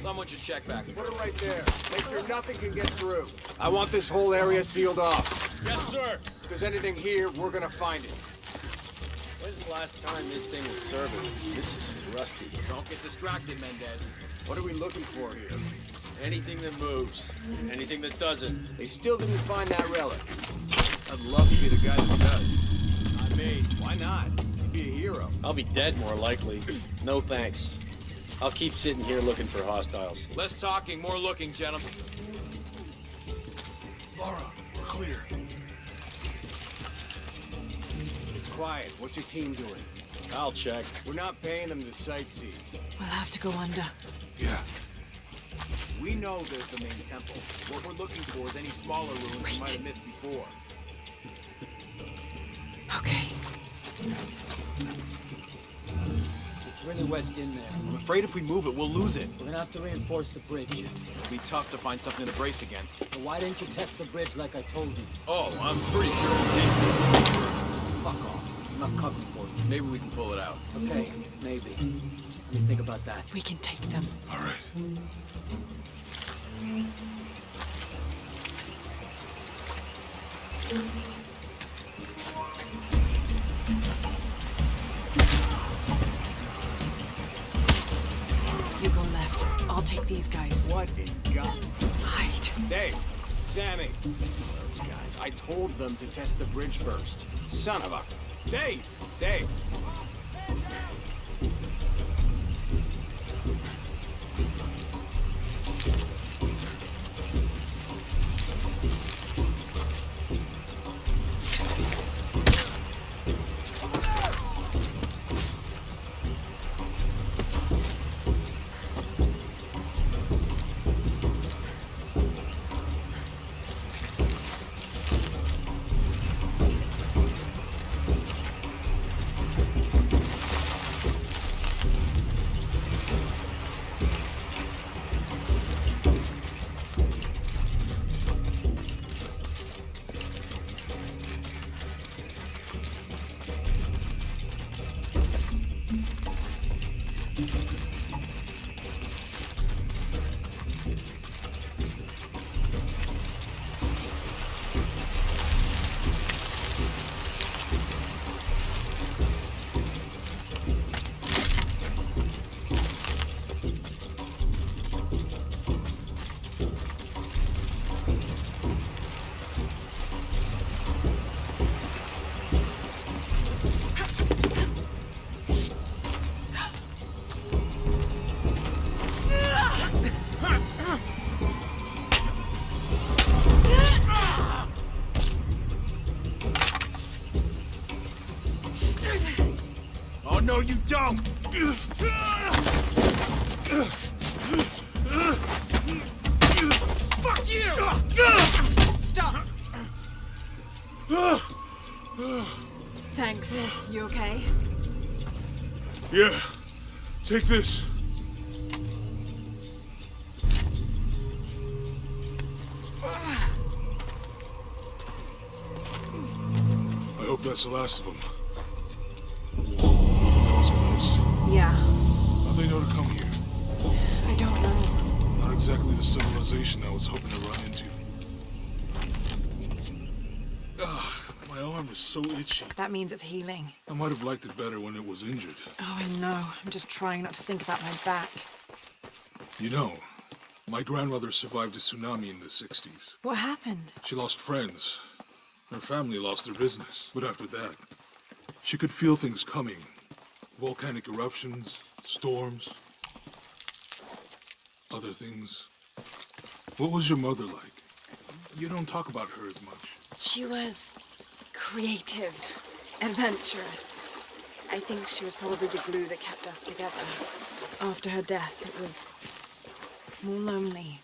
Speaker 7: Someone should check back.
Speaker 8: Put it right there. Make sure nothing can get through. I want this whole area sealed off.
Speaker 7: Yes, sir!
Speaker 8: If there's anything here, we're gonna find it.
Speaker 7: When's the last time this thing was serviced? This is rusty. Don't get distracted, Mendez.
Speaker 8: What are we looking for here?
Speaker 7: Anything that moves. Anything that doesn't.
Speaker 8: They still didn't find that relic. I'd love to be the guy that does.
Speaker 7: Not me.
Speaker 8: Why not? You'd be a hero.
Speaker 9: I'll be dead more likely. No thanks. I'll keep sitting here looking for hostiles.
Speaker 7: Less talking, more looking, gentlemen.
Speaker 5: Lara, we're clear.
Speaker 8: It's quiet. What's your team doing?
Speaker 9: I'll check.
Speaker 8: We're not paying them to sightsee.
Speaker 6: We'll have to go under.
Speaker 5: Yeah.
Speaker 7: We know there's the main temple. What we're looking for is any smaller ruins we might have missed before.
Speaker 6: Okay.
Speaker 2: It's really wedged in there.
Speaker 7: I'm afraid if we move it, we'll lose it.
Speaker 2: We're gonna have to reinforce the bridge.
Speaker 7: It'll be tough to find something to brace against.
Speaker 2: So why didn't you test the bridge like I told you?
Speaker 7: Oh, I'm pretty sure we did test the bridge first.
Speaker 2: Fuck off. I'm not covering for you.
Speaker 7: Maybe we can pull it out.
Speaker 2: Okay, maybe. Let me think about that.
Speaker 6: We can take them.
Speaker 5: All right.
Speaker 6: You go left. I'll take these guys.
Speaker 8: What in God?
Speaker 6: Hide.
Speaker 8: Dave, Sammy. Those guys. I told them to test the bridge first. Son of a... Dave! Dave!
Speaker 7: Oh, no, you don't! Fuck you!
Speaker 6: Stop! Thanks. You okay?
Speaker 5: Yeah. Take this. I hope that's the last of them. That was close.
Speaker 6: Yeah.
Speaker 5: How'd they know to come here?
Speaker 6: I don't know.
Speaker 5: Not exactly the civilization I was hoping to run into. My arm is so itchy.
Speaker 6: That means it's healing.
Speaker 5: I might have liked it better when it was injured.
Speaker 6: Oh, I know. I'm just trying not to think about my back.
Speaker 5: You know, My grandmother survived a tsunami in the 60s.
Speaker 6: What happened?
Speaker 5: She lost friends. Her family lost their business. But after that, she could feel things coming. Volcanic eruptions, storms, other things. What was your mother like? You don't talk about her as much.
Speaker 6: She was creative, adventurous. I think she was probably the glue that kept us together. After her death, it was more lonely.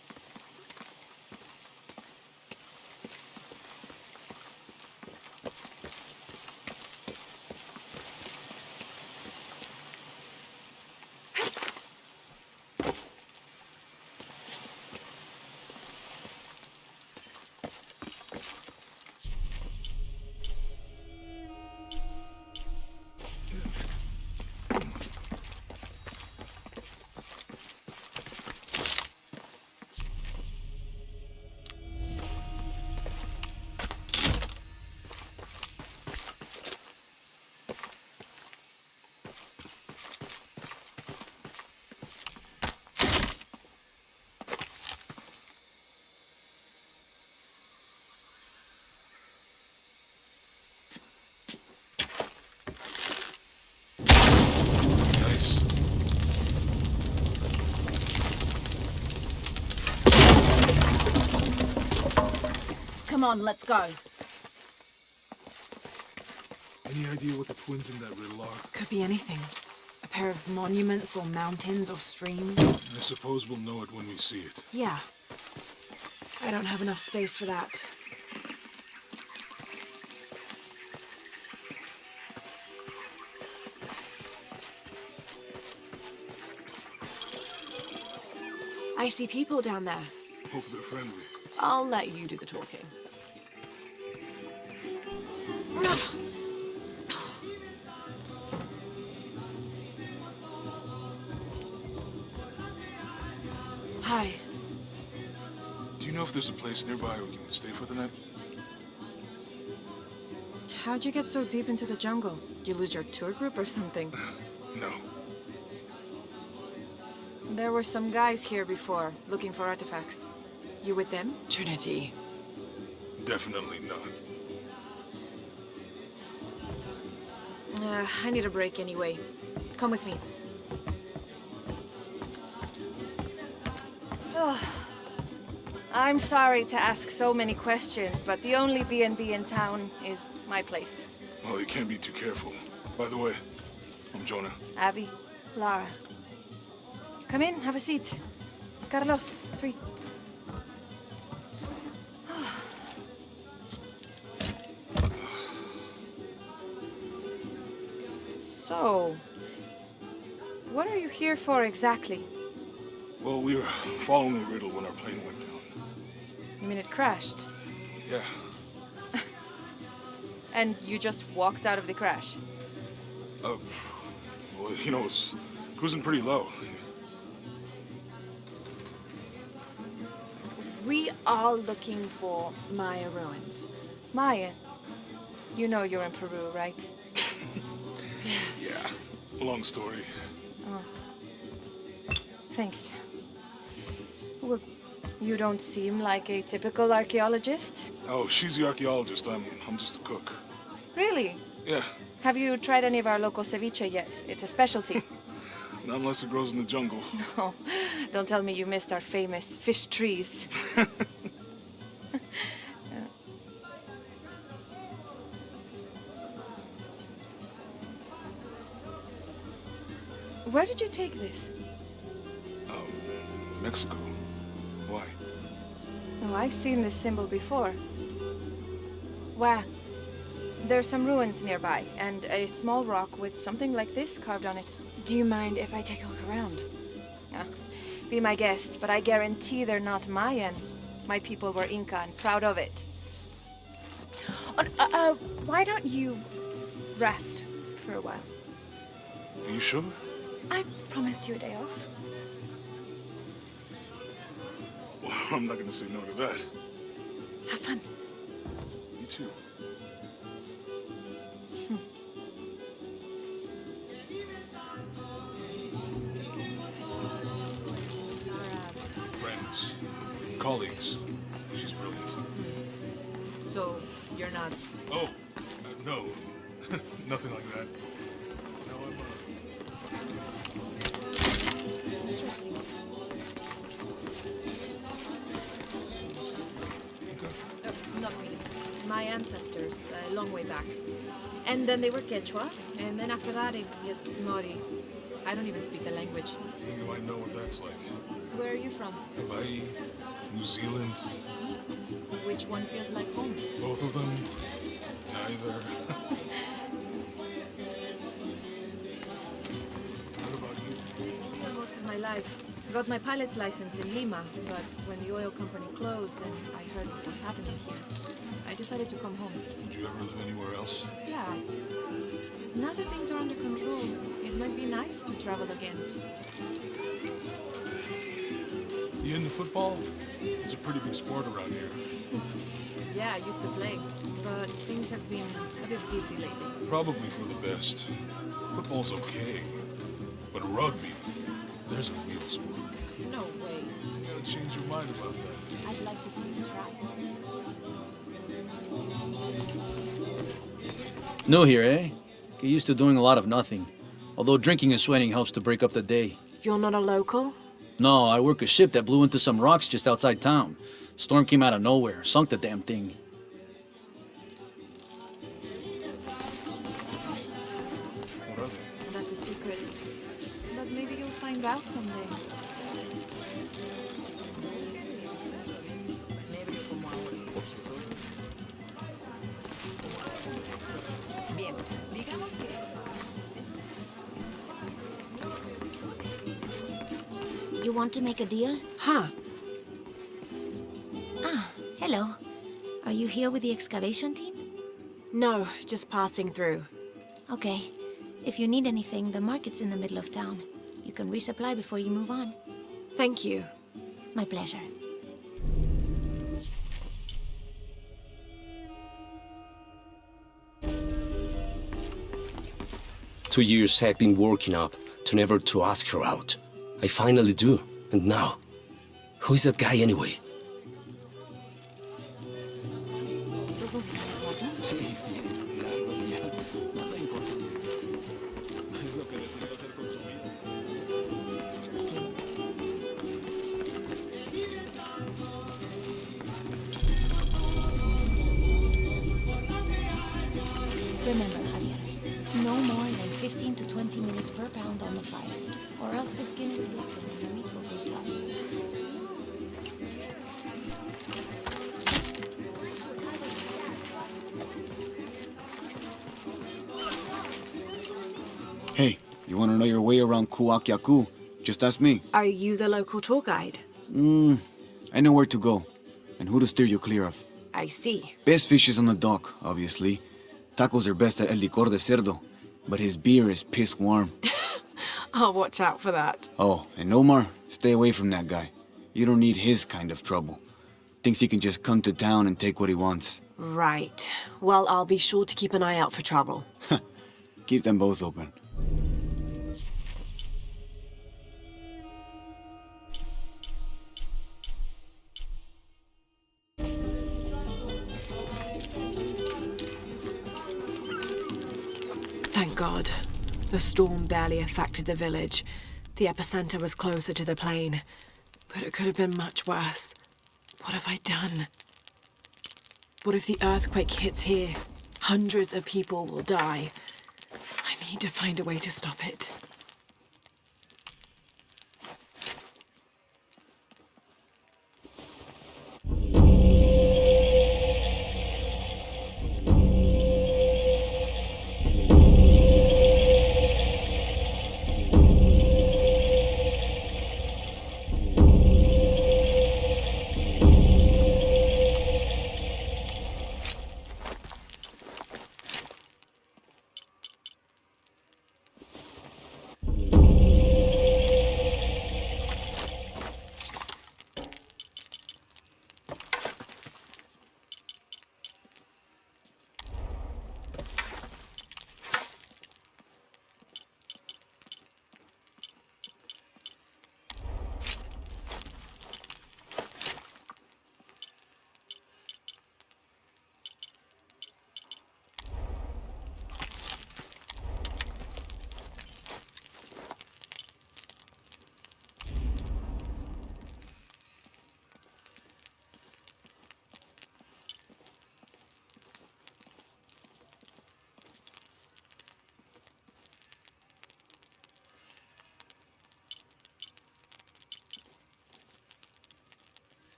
Speaker 5: Nice.
Speaker 6: Come on, let's go.
Speaker 5: Any idea what the twins in that riddle are?
Speaker 6: Could be anything. A pair of monuments or mountains or streams.
Speaker 5: I suppose we'll know it when we see it.
Speaker 6: Yeah. I don't have enough space for that. I see people down there.
Speaker 5: Hope they're friendly.
Speaker 6: I'll let you do the talking. Hi.
Speaker 5: Do you know if there's a place nearby we can stay for the night?
Speaker 6: How'd you get so deep into the jungle? You lose your tour group or something?
Speaker 5: No.
Speaker 6: There were some guys here before, looking for artifacts. You with them? Trinity.
Speaker 5: Definitely not.
Speaker 6: I need a break anyway. Come with me.
Speaker 10: I'm sorry to ask so many questions, but the only B&B in town is my place.
Speaker 5: Well, you can't be too careful. By the way, I'm Jonah.
Speaker 10: Abby, Lara. Come in, have a seat. Carlos, 3. So, what are you here for exactly?
Speaker 5: Well, we were following a riddle when our plane went down.
Speaker 10: You mean it crashed?
Speaker 5: Yeah.
Speaker 10: And you just walked out of the crash?
Speaker 5: Well, you know, it's cruising pretty low.
Speaker 6: We are looking for Maya ruins.
Speaker 10: Maya? You know you're in Peru, right?
Speaker 5: Yeah. Long story.
Speaker 10: Oh. Thanks. Well, you don't seem like a typical archaeologist.
Speaker 5: Oh, she's the archaeologist. I'm just a cook.
Speaker 10: Really?
Speaker 5: Yeah.
Speaker 10: Have you tried any of our local ceviche yet? It's a specialty.
Speaker 5: Not unless it grows in the jungle.
Speaker 10: No, don't tell me you missed our famous fish trees. Where did you take this?
Speaker 5: Mexico. Why?
Speaker 10: Oh, I've seen this symbol before.
Speaker 6: Where?
Speaker 10: There's some ruins nearby, and a small rock with something like this carved on it.
Speaker 6: Do you mind if I take a look around?
Speaker 10: Be my guest, but I guarantee they're not Mayan. My people were Inca and proud of it.
Speaker 6: Why don't you rest for a while?
Speaker 5: Are you sure?
Speaker 6: I promised you a day off.
Speaker 5: Well, I'm not gonna say no to that.
Speaker 6: Have fun.
Speaker 5: You too. Friend. friends, colleagues. She's brilliant.
Speaker 6: So, you're not...
Speaker 5: Oh, no. Nothing like that. No, I'm,
Speaker 6: Interesting. Not me. My ancestors, a long way back. And then they were Quechua, and then after that it gets Mori. I don't even speak the language.
Speaker 5: I think you might know what that's like.
Speaker 6: Where are you from?
Speaker 5: Hawaii, New Zealand,
Speaker 6: Which one feels like home?
Speaker 5: both of them, neither. What about you?
Speaker 6: Lived here most of my life. Got my pilot's license in Lima, but when the oil company closed and I heard what was happening here, I decided to come home.
Speaker 5: Would you ever live anywhere else?
Speaker 6: Yeah. Now that things are under control, it might be nice to travel again.
Speaker 5: You into football? It's a pretty big sport around here.
Speaker 6: Yeah, I used to play, but things have been a bit busy lately.
Speaker 5: Probably for the best. Football's okay. But rugby, there's a real sport.
Speaker 6: No way.
Speaker 5: You gotta change your mind about that.
Speaker 6: I'd like to see you try.
Speaker 7: New here, eh? Get used to doing a lot of nothing. Although drinking and sweating helps to break up the day.
Speaker 6: You're not a local?
Speaker 7: No, I work a ship that blew into some rocks just outside town. Storm came out of nowhere, sunk the damn thing.
Speaker 5: What are they?
Speaker 6: Well, that's a secret. But maybe you'll find out someday.
Speaker 11: You want to make a deal?
Speaker 6: Huh.
Speaker 11: Ah, hello. Are you here with the excavation team?
Speaker 6: No, just passing through.
Speaker 11: Okay. If you need anything, the market's in the middle of town. You can resupply before you move on.
Speaker 6: Thank you.
Speaker 11: My pleasure.
Speaker 12: Two years I've been working up to never to ask her out. I finally do, and now, who is that guy anyway?
Speaker 11: Remember, Javier, no more than 15 to 20 minutes per pound on the fire, or else the skin will blacken and the meat will go tough.
Speaker 8: Hey, you want to know your way around Kuakyaku? Just ask me.
Speaker 6: Are you the local tour guide?
Speaker 8: I know where to go, and who to steer you clear of.
Speaker 6: I see.
Speaker 8: Best fish is on the dock, obviously. Tacos are best at El Licor de Cerdo, but his beer is piss warm.
Speaker 6: I'll watch out for that.
Speaker 8: Oh, and Omar, stay away from that guy. You don't need his kind of trouble. Thinks he can just come to town and take what he wants.
Speaker 6: Right. Well, I'll be sure to keep an eye out for trouble.
Speaker 8: Keep them both open.
Speaker 6: Thank God. The storm barely affected the village. The epicenter was closer to the plain. But it could have been much worse. What have I done? What if the earthquake hits here? Hundreds of people will die. I need to find a way to stop it.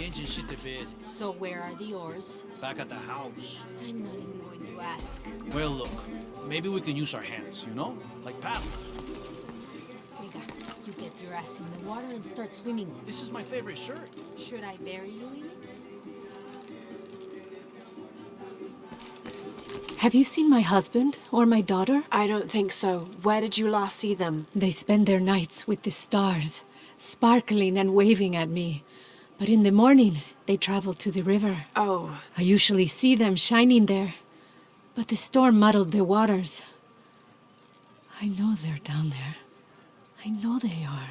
Speaker 13: The engine shit the bed.
Speaker 6: So where are the oars?
Speaker 13: Back at the house.
Speaker 6: I'm not even going to ask.
Speaker 13: Well, look. Maybe we can use our hands, you know? Like paddles.
Speaker 11: Mira, you get your ass in the water and start swimming.
Speaker 13: This is my favorite shirt.
Speaker 11: Should I bury you in it? Have you seen my husband or my daughter?
Speaker 6: I don't think so. Where did you last see them?
Speaker 11: They spend their nights with the stars, sparkling and waving at me. But in the morning, they travel to the river.
Speaker 6: Oh.
Speaker 11: I usually see them shining there. But the storm muddled the waters. I know they're down there. I know they are.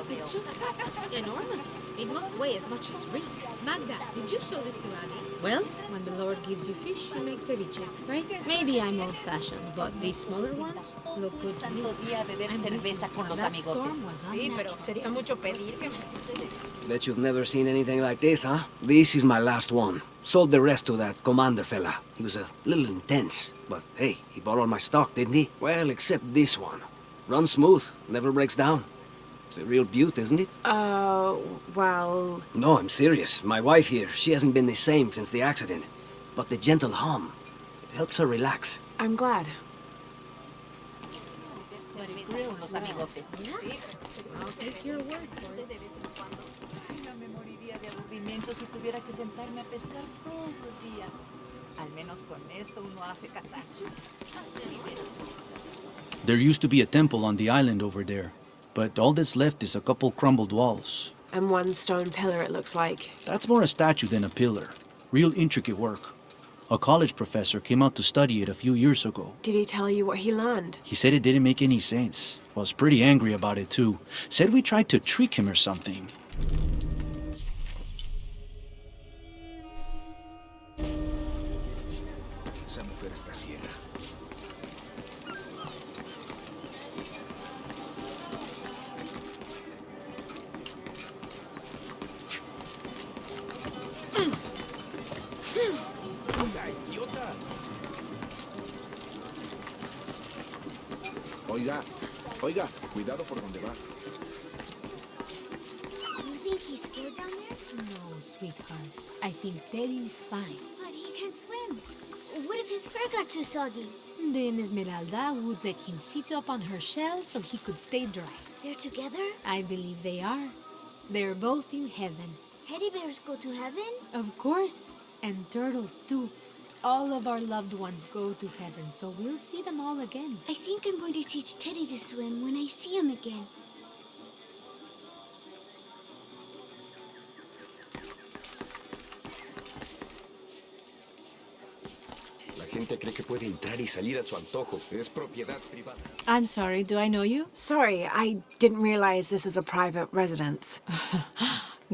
Speaker 6: It's just enormous. It must weigh as much as Rick. Magda, did you show this to Abby?
Speaker 11: Well, when the Lord gives you fish, you make ceviche, right? Maybe I'm old-fashioned, but these smaller ones look good to me. That storm was unnatural.
Speaker 14: Bet you've never seen anything like this, huh? This is my last one. Sold the rest to that commander fella. He was a little intense, but hey, he borrowed my stock, didn't he? Well, except this one. Runs smooth, never breaks down. It's a real beaut, isn't it?
Speaker 6: Well...
Speaker 14: No, I'm serious. My wife here, she hasn't been the same since the accident. But the gentle hum, it helps her relax.
Speaker 6: I'm glad.
Speaker 11: But it grills well. Yeah. I'll take your word for it.
Speaker 15: Si tuviera que sentarme a pescar todo el día. Al menos con esto uno hace catarsis.
Speaker 13: There used to be a temple on the island over there, but all that's left is a couple crumbled walls.
Speaker 6: And one stone pillar, it looks like.
Speaker 13: That's more a statue than a pillar. Real intricate work. A college professor came out to study it a few years ago.
Speaker 6: Did he tell you what he learned?
Speaker 13: He said it didn't make any sense. Was pretty angry about it too. Said we tried to trick him or something.
Speaker 3: Esa mujer está ciega. Oiga, cuidado por donde va.
Speaker 1: You think he's scared down there?
Speaker 11: No, sweetheart. I think Teddy's fine.
Speaker 1: But he can't swim. What if his fur got too soggy?
Speaker 11: Then Esmeralda would let him sit up on her shell so he could stay dry.
Speaker 1: They're together?
Speaker 11: I believe they are. They're both in heaven.
Speaker 1: Teddy bears go to heaven?
Speaker 11: Of course. And turtles too. All of our loved ones go to heaven, so we'll see them all again.
Speaker 1: I think I'm going to teach Teddy to swim when I see him again.
Speaker 12: La gente cree que puede entrar y salir a su antojo. Es propiedad privada.
Speaker 11: I'm sorry, do I know you?
Speaker 6: Sorry, I didn't realize this was a private residence.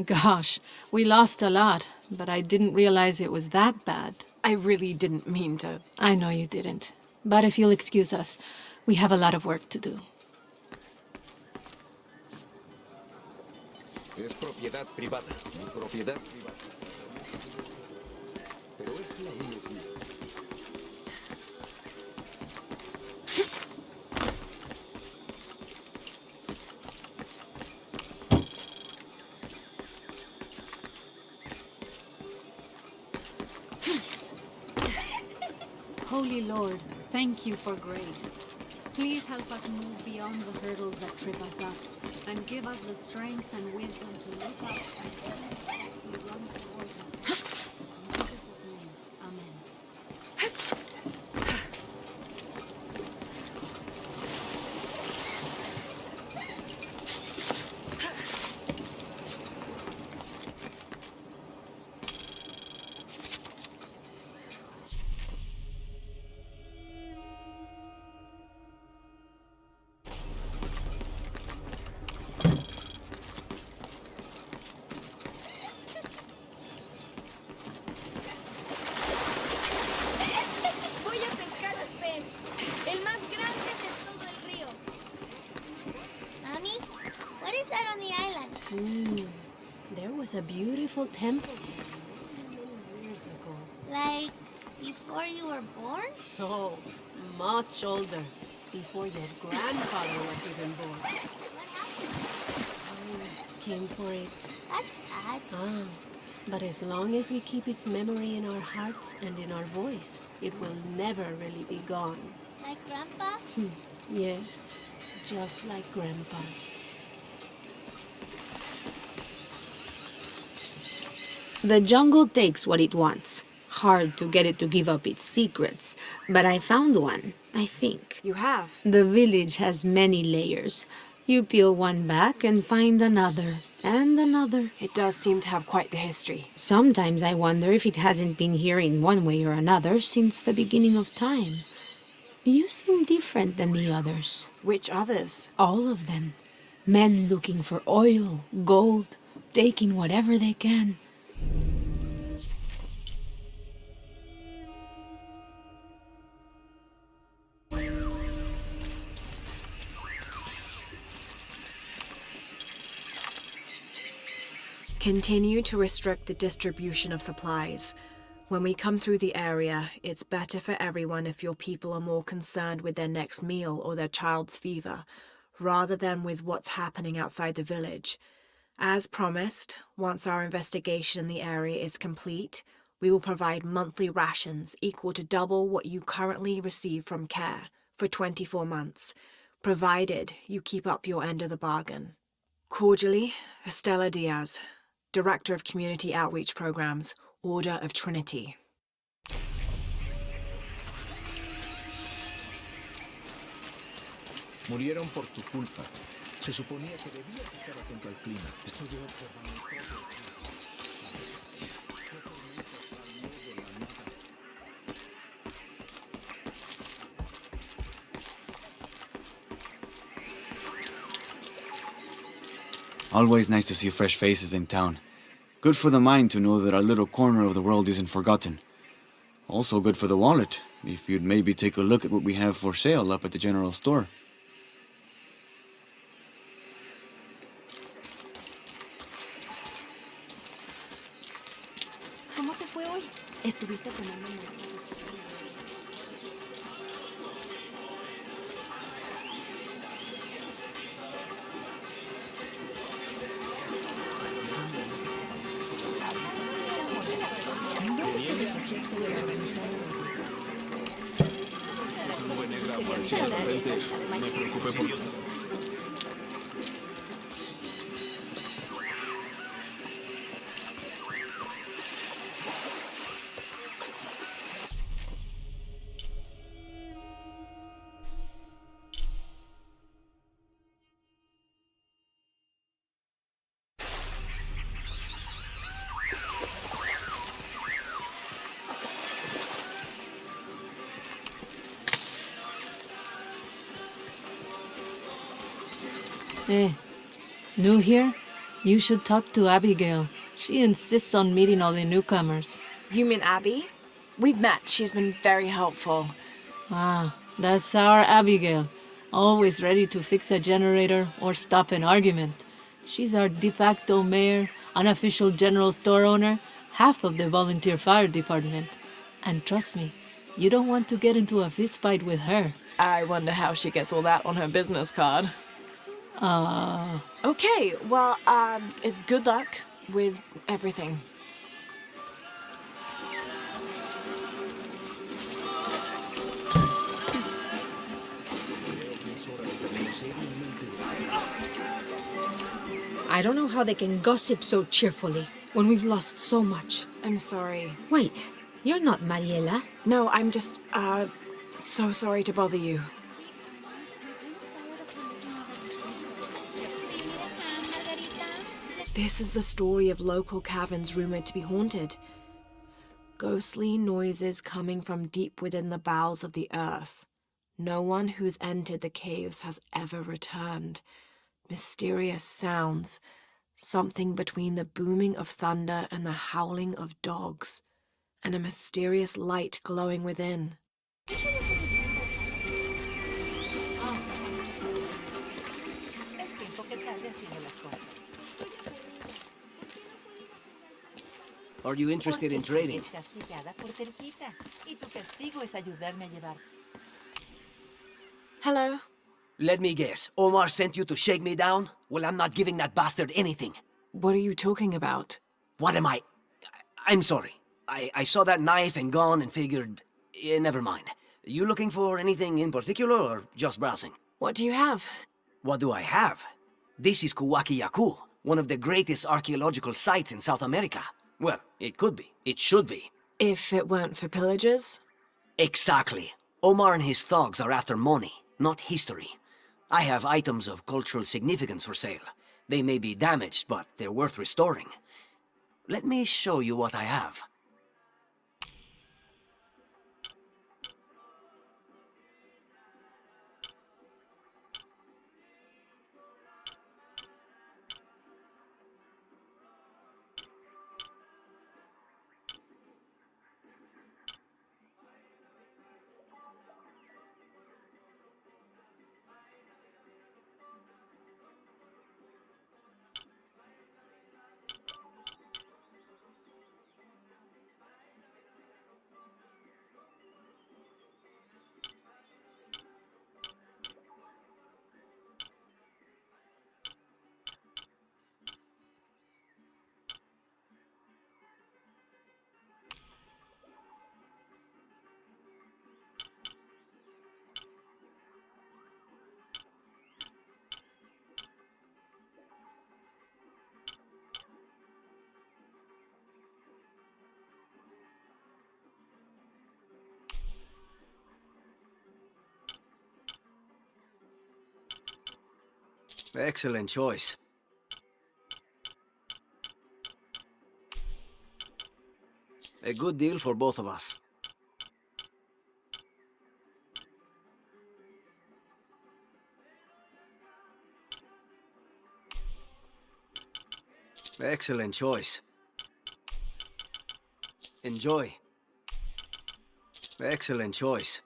Speaker 11: Gosh, we lost a lot, but I didn't realize it was that bad.
Speaker 6: I really didn't mean to.
Speaker 11: I know you didn't. But if you'll excuse us, we have a lot of work to do.
Speaker 12: Es propiedad privada. Mi propiedad privada. Pero esto aún es mío.
Speaker 11: Holy Lord, thank you for grace. Please help us move beyond the hurdles that trip us up, and give us the strength and wisdom to look up and see we run toward you. In Jesus' name, amen.
Speaker 6: There was a beautiful temple here many years ago.
Speaker 16: Like, before you were born?
Speaker 6: Oh, much older. Before your grandfather was even born. I came for it.
Speaker 16: That's sad.
Speaker 6: But as long as we keep its memory in our hearts and in our voice, it will never really be gone.
Speaker 16: Like Grandpa?
Speaker 6: Yes, just like Grandpa.
Speaker 17: The jungle takes what it wants. Hard to get it to give up its secrets, but I found one, I think.
Speaker 6: You have?
Speaker 17: The village has many layers. You peel one back and find another, and another.
Speaker 6: It does seem to have quite the history.
Speaker 17: Sometimes I wonder if it hasn't been here in one way or another since the beginning of time. You seem different than the others.
Speaker 6: Which others?
Speaker 17: All of them. Men looking for oil, gold, taking whatever they can.
Speaker 6: Continue to restrict the distribution of supplies. When we come through the area, it's better for everyone if your people are more concerned with their next meal or their child's fever, rather than with what's happening outside the village. As promised, once our investigation in the area is complete, we will provide monthly rations equal to double what you currently receive from CARE for 24 months, provided you keep up your end of the bargain. Cordially, Estela Diaz, Director of Community Outreach Programs, Order of Trinity.
Speaker 18: Murieron por tu culpa. Se suponía que debías estar atento al clima. Estoy observando todo.
Speaker 19: Always nice to see fresh faces in town. Good for the mind to know that our little corner of the world isn't forgotten. Also good for the wallet, if you'd maybe take a look at what we have for sale up at the general store.
Speaker 6: ¿Cómo te fue hoy? ¿Estuviste tomando muestras de su...
Speaker 5: Me preocupé por...
Speaker 17: New here? You should talk to Abigail. She insists on meeting all the newcomers.
Speaker 6: You mean Abby? We've met. She's been very helpful.
Speaker 17: Ah, that's our Abigail. Always ready to fix a generator or stop an argument. She's our de facto mayor, unofficial general store owner, half of the volunteer fire department. And trust me, you don't want to get into a fistfight with her.
Speaker 10: I wonder how she gets all that on her business card.
Speaker 6: Okay, well, good luck with everything.
Speaker 17: I don't know how they can gossip so cheerfully when we've lost so much.
Speaker 6: I'm sorry.
Speaker 17: Wait, you're not Mariela.
Speaker 6: No, I'm just, so sorry to bother you. This is the story of local caverns rumored to be haunted. Ghostly noises coming from deep within the bowels of the earth. No one who's entered the caves has ever returned. Mysterious sounds, something between the booming of thunder and the howling of dogs, and a mysterious light glowing within.
Speaker 14: Are you interested in trading?
Speaker 15: Es castigada por terquita, y tu castigo es ayudarme a llevar.
Speaker 6: Hello?
Speaker 14: Let me guess. Omar sent you to shake me down? Well, I'm not giving that bastard anything.
Speaker 6: What are you talking about?
Speaker 14: What am I? I'm sorry. I saw that knife and gun and figured... never mind. You looking for anything in particular or just browsing?
Speaker 6: What do you have?
Speaker 14: What do I have? This is Kuwaki Yaku, one of the greatest archaeological sites in South America. Well, it could be. It should be.
Speaker 6: If it weren't for pillagers?
Speaker 14: Exactly. Omar and his thugs are after money, not history. I have items of cultural significance for sale. They may be damaged, but they're worth restoring. Let me show you what I have. Excellent choice. A good deal for both of us. Excellent choice. Enjoy. Excellent choice.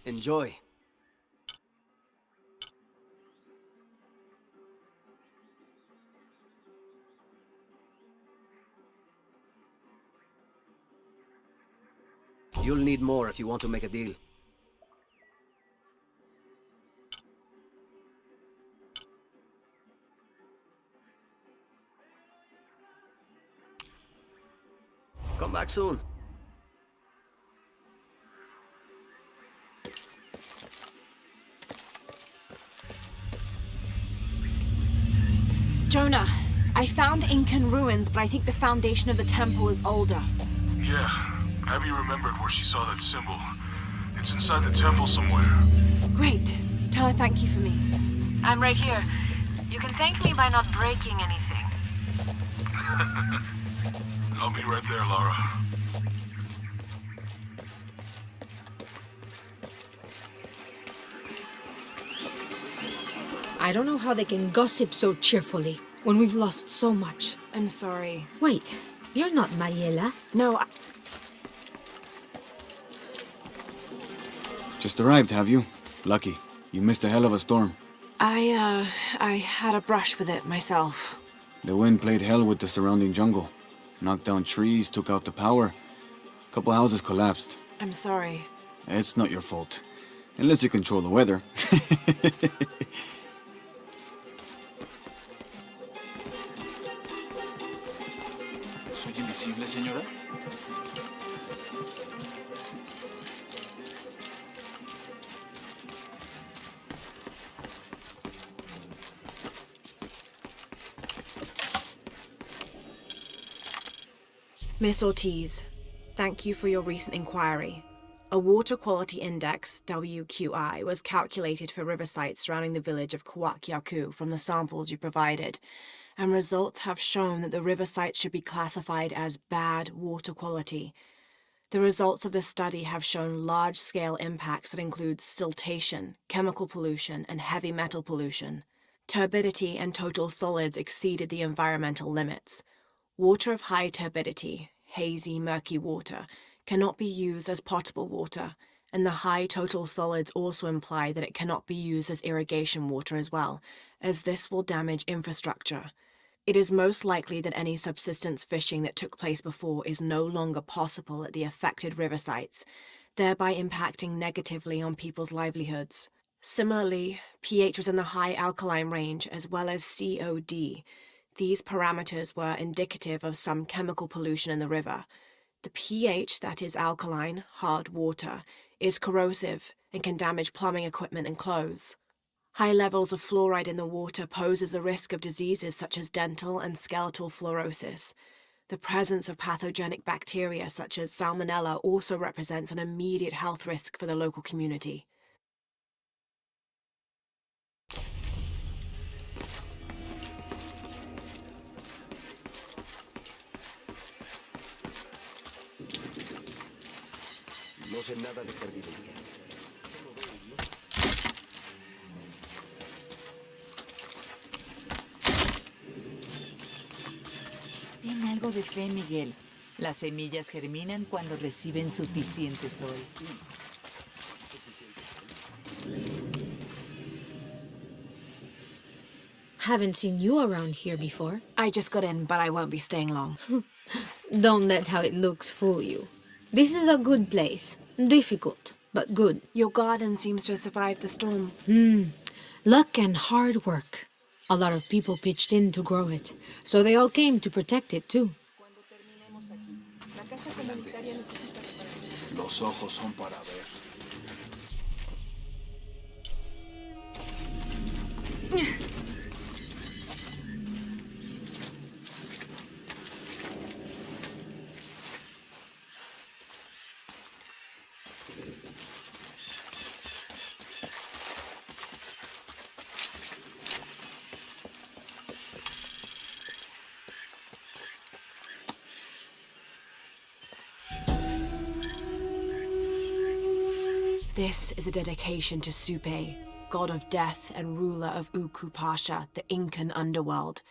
Speaker 14: Enjoy. You'll need more if you want to make a deal. Come back soon.
Speaker 6: Jonah, I found Incan ruins, but I think the foundation of the temple is older.
Speaker 5: Yeah, Abby remembered where she saw that symbol. It's inside the temple somewhere.
Speaker 6: Great. Tell her thank you for me. I'm right here. You can thank me by not breaking anything.
Speaker 5: I'll be right there, Lara.
Speaker 17: I don't know how they can gossip so cheerfully when we've lost so much.
Speaker 6: I'm sorry.
Speaker 17: Wait, you're not Mariela.
Speaker 6: No,
Speaker 19: Just arrived, have you? Lucky. You missed a hell of a storm.
Speaker 6: I had a brush with it myself.
Speaker 19: The wind played hell with the surrounding jungle. Knocked down trees, took out the power. A couple houses collapsed.
Speaker 6: I'm sorry.
Speaker 19: It's not your fault. Unless you control the weather.
Speaker 18: ¿Soy invisible, señora?
Speaker 6: Miss Ortiz, thank you for your recent inquiry. A Water Quality Index, WQI, was calculated for river sites surrounding the village of Kwakyaku from the samples you provided, and results have shown that the river sites should be classified as bad water quality. The results of the study have shown large-scale impacts that include siltation, chemical pollution, and heavy metal pollution. Turbidity and total solids exceeded the environmental limits. Water of high turbidity, hazy, murky water, cannot be used as potable water, and the high total solids also imply that it cannot be used as irrigation water as well, as this will damage infrastructure. It is most likely that any subsistence fishing that took place before is no longer possible at the affected river sites, thereby impacting negatively on people's livelihoods. Similarly, pH was in the high alkaline range as well as COD. These parameters were indicative of some chemical pollution in the river. The pH, that is alkaline, hard water, is corrosive and can damage plumbing equipment and clothes. High levels of fluoride in the water poses the risk of diseases such as dental and skeletal fluorosis. The presence of pathogenic bacteria such as Salmonella also represents an immediate health risk for the local community.
Speaker 14: No sé nada de jardinería.
Speaker 15: Ten algo de fe, Miguel. Las semillas germinan cuando reciben suficiente sol.
Speaker 20: Haven't seen you around here before.
Speaker 6: I just got in, but I won't be staying long.
Speaker 20: Don't let how it looks fool you. This is a good place. Difficult, but good.
Speaker 6: Your garden seems to have survived the storm.
Speaker 20: Luck and hard work. A lot of people pitched in to grow it, so they all came to protect it too.
Speaker 18: Los ojos son para ver.
Speaker 6: This is a dedication to Supe, god of death and ruler of Uku Pasha, the Incan underworld.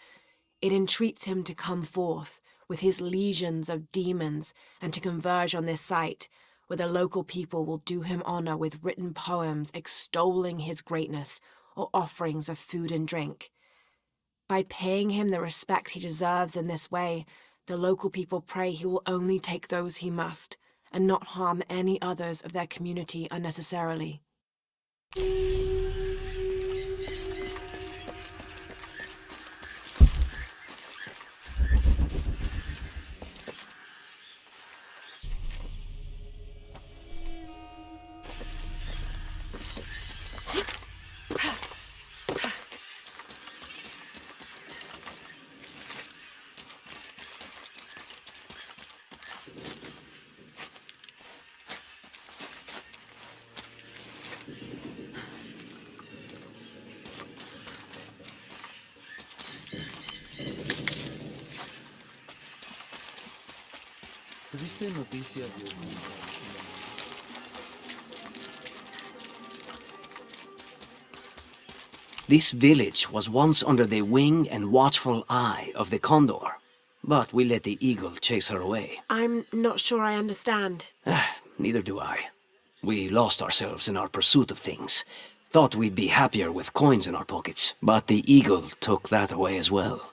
Speaker 6: It entreats him to come forth with his legions of demons and to converge on this site, where the local people will do him honor with written poems extolling his greatness or offerings of food and drink. By paying him the respect he deserves in this way, the local people pray he will only take those he must, and not harm any others of their community unnecessarily.
Speaker 18: ¿Tuviste noticias de
Speaker 14: This village was once under the wing and watchful eye of the condor, but we let the eagle chase her away.
Speaker 6: I'm not sure I understand.
Speaker 14: Neither do I. We lost ourselves in our pursuit of things. Thought we'd be happier with coins in our pockets, but the eagle took that away as well.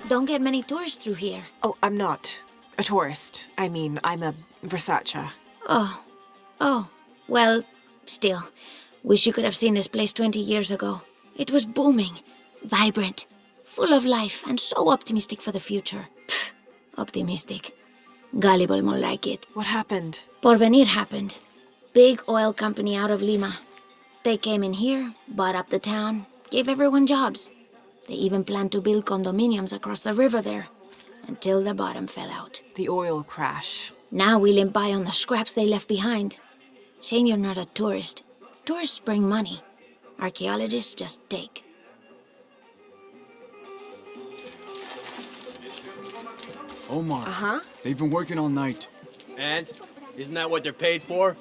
Speaker 20: Don't get many tourists through here.
Speaker 6: Oh, I'm not a tourist. I mean, I'm a researcher.
Speaker 20: Oh, well, still.
Speaker 16: Wish you could have seen this place 20 years ago. It was booming, vibrant, full of life, and so optimistic for the future. Pfft, optimistic. Gullible more like it.
Speaker 6: What happened?
Speaker 16: Porvenir happened. Big oil company out of Lima. They came in here, bought up the town, gave everyone jobs. They even planned to build condominiums across the river there, until the bottom fell out.
Speaker 6: The oil crash.
Speaker 16: Now we limp by on the scraps they left behind. Shame you're not a tourist. Tourists bring money. Archaeologists just take.
Speaker 19: Omar.
Speaker 6: Uh-huh.
Speaker 19: They've been working all night.
Speaker 9: And? Isn't that what they're paid for?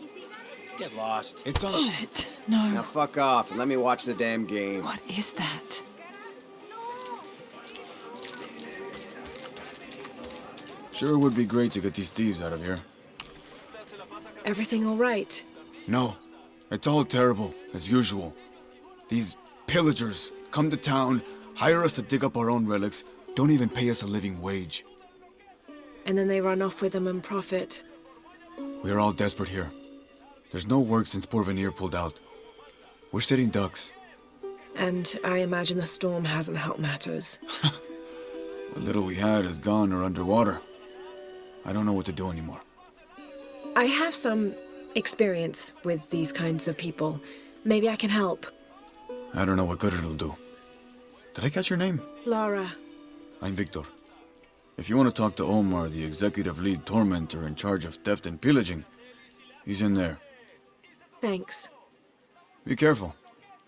Speaker 9: Get lost.
Speaker 19: It's on.
Speaker 6: Shit. No.
Speaker 8: Now fuck off and let me watch the damn game.
Speaker 6: What is that?
Speaker 19: Sure would be great to get these thieves out of here.
Speaker 6: Everything all right?
Speaker 19: No. It's all terrible, as usual. These pillagers come to town, hire us to dig up our own relics, don't even pay us a living wage.
Speaker 6: And then they run off with them and profit.
Speaker 19: We are all desperate here. There's no work since Porvenir pulled out. We're sitting ducks.
Speaker 6: And I imagine the storm hasn't helped matters.
Speaker 19: What little we had is gone or underwater. I don't know what to do anymore.
Speaker 6: I have some experience with these kinds of people. Maybe I can help.
Speaker 19: I don't know what good it'll do. Did I catch your name?
Speaker 6: Lara.
Speaker 19: I'm Victor. If you want to talk to Omar, the executive lead tormentor in charge of theft and pillaging, he's in there.
Speaker 6: Thanks.
Speaker 19: Be careful.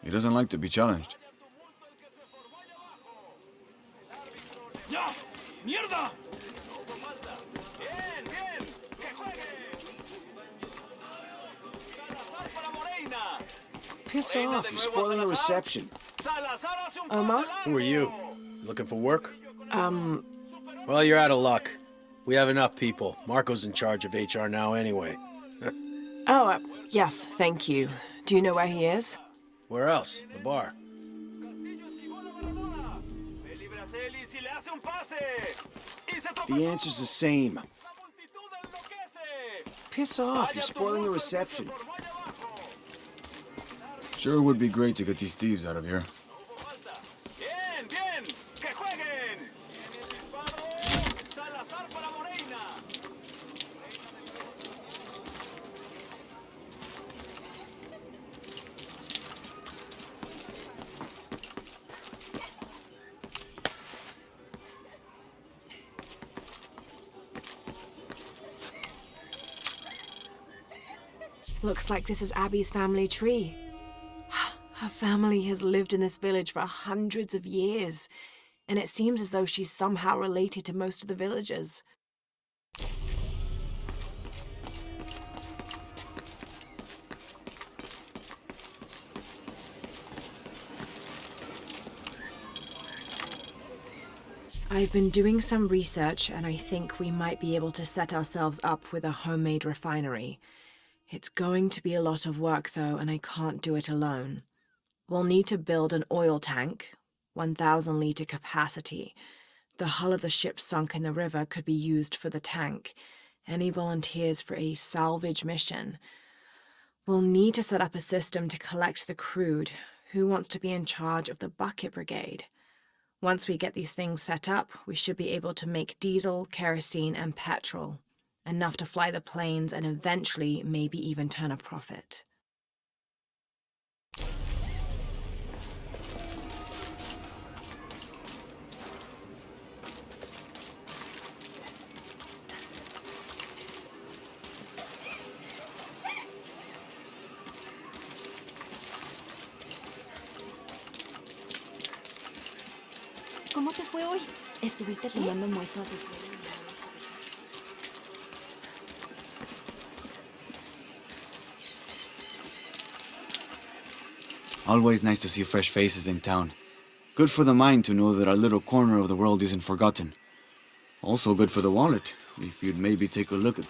Speaker 19: He doesn't like to be challenged.
Speaker 8: Piss off, you're spoiling the reception.
Speaker 6: Omar?
Speaker 9: Who are you? Looking for work?
Speaker 12: Well, you're out of luck. We have enough people. Marco's in charge of HR now anyway.
Speaker 6: Yes, thank you. Do you know where he is?
Speaker 12: Where else? The bar.
Speaker 8: The answer's the same. Piss off, you're spoiling the reception.
Speaker 19: Sure would be great to get these thieves out of here.
Speaker 6: Looks like this is Abby's family tree. Her family has lived in this village for hundreds of years, and it seems as though she's somehow related to most of the villagers. I've been doing some research, and I think we might be able to set ourselves up with a homemade refinery. It's going to be a lot of work, though, and I can't do it alone. We'll need to build an oil tank, 1,000-litre capacity. The hull of the ship sunk in the river could be used for the tank. Any volunteers for a salvage mission? We'll need to set up a system to collect the crude. Who wants to be in charge of the bucket brigade? Once we get these things set up, we should be able to make diesel, kerosene, and petrol. Enough to fly the planes and eventually maybe even turn a profit.
Speaker 11: ¿Cómo te fue hoy? ¿Estuviste tomando muestras de suelo?
Speaker 19: Always nice to see fresh faces in town. Good for the mind to know that our little corner of the world isn't forgotten. Also good for the wallet, if you'd maybe take a look at...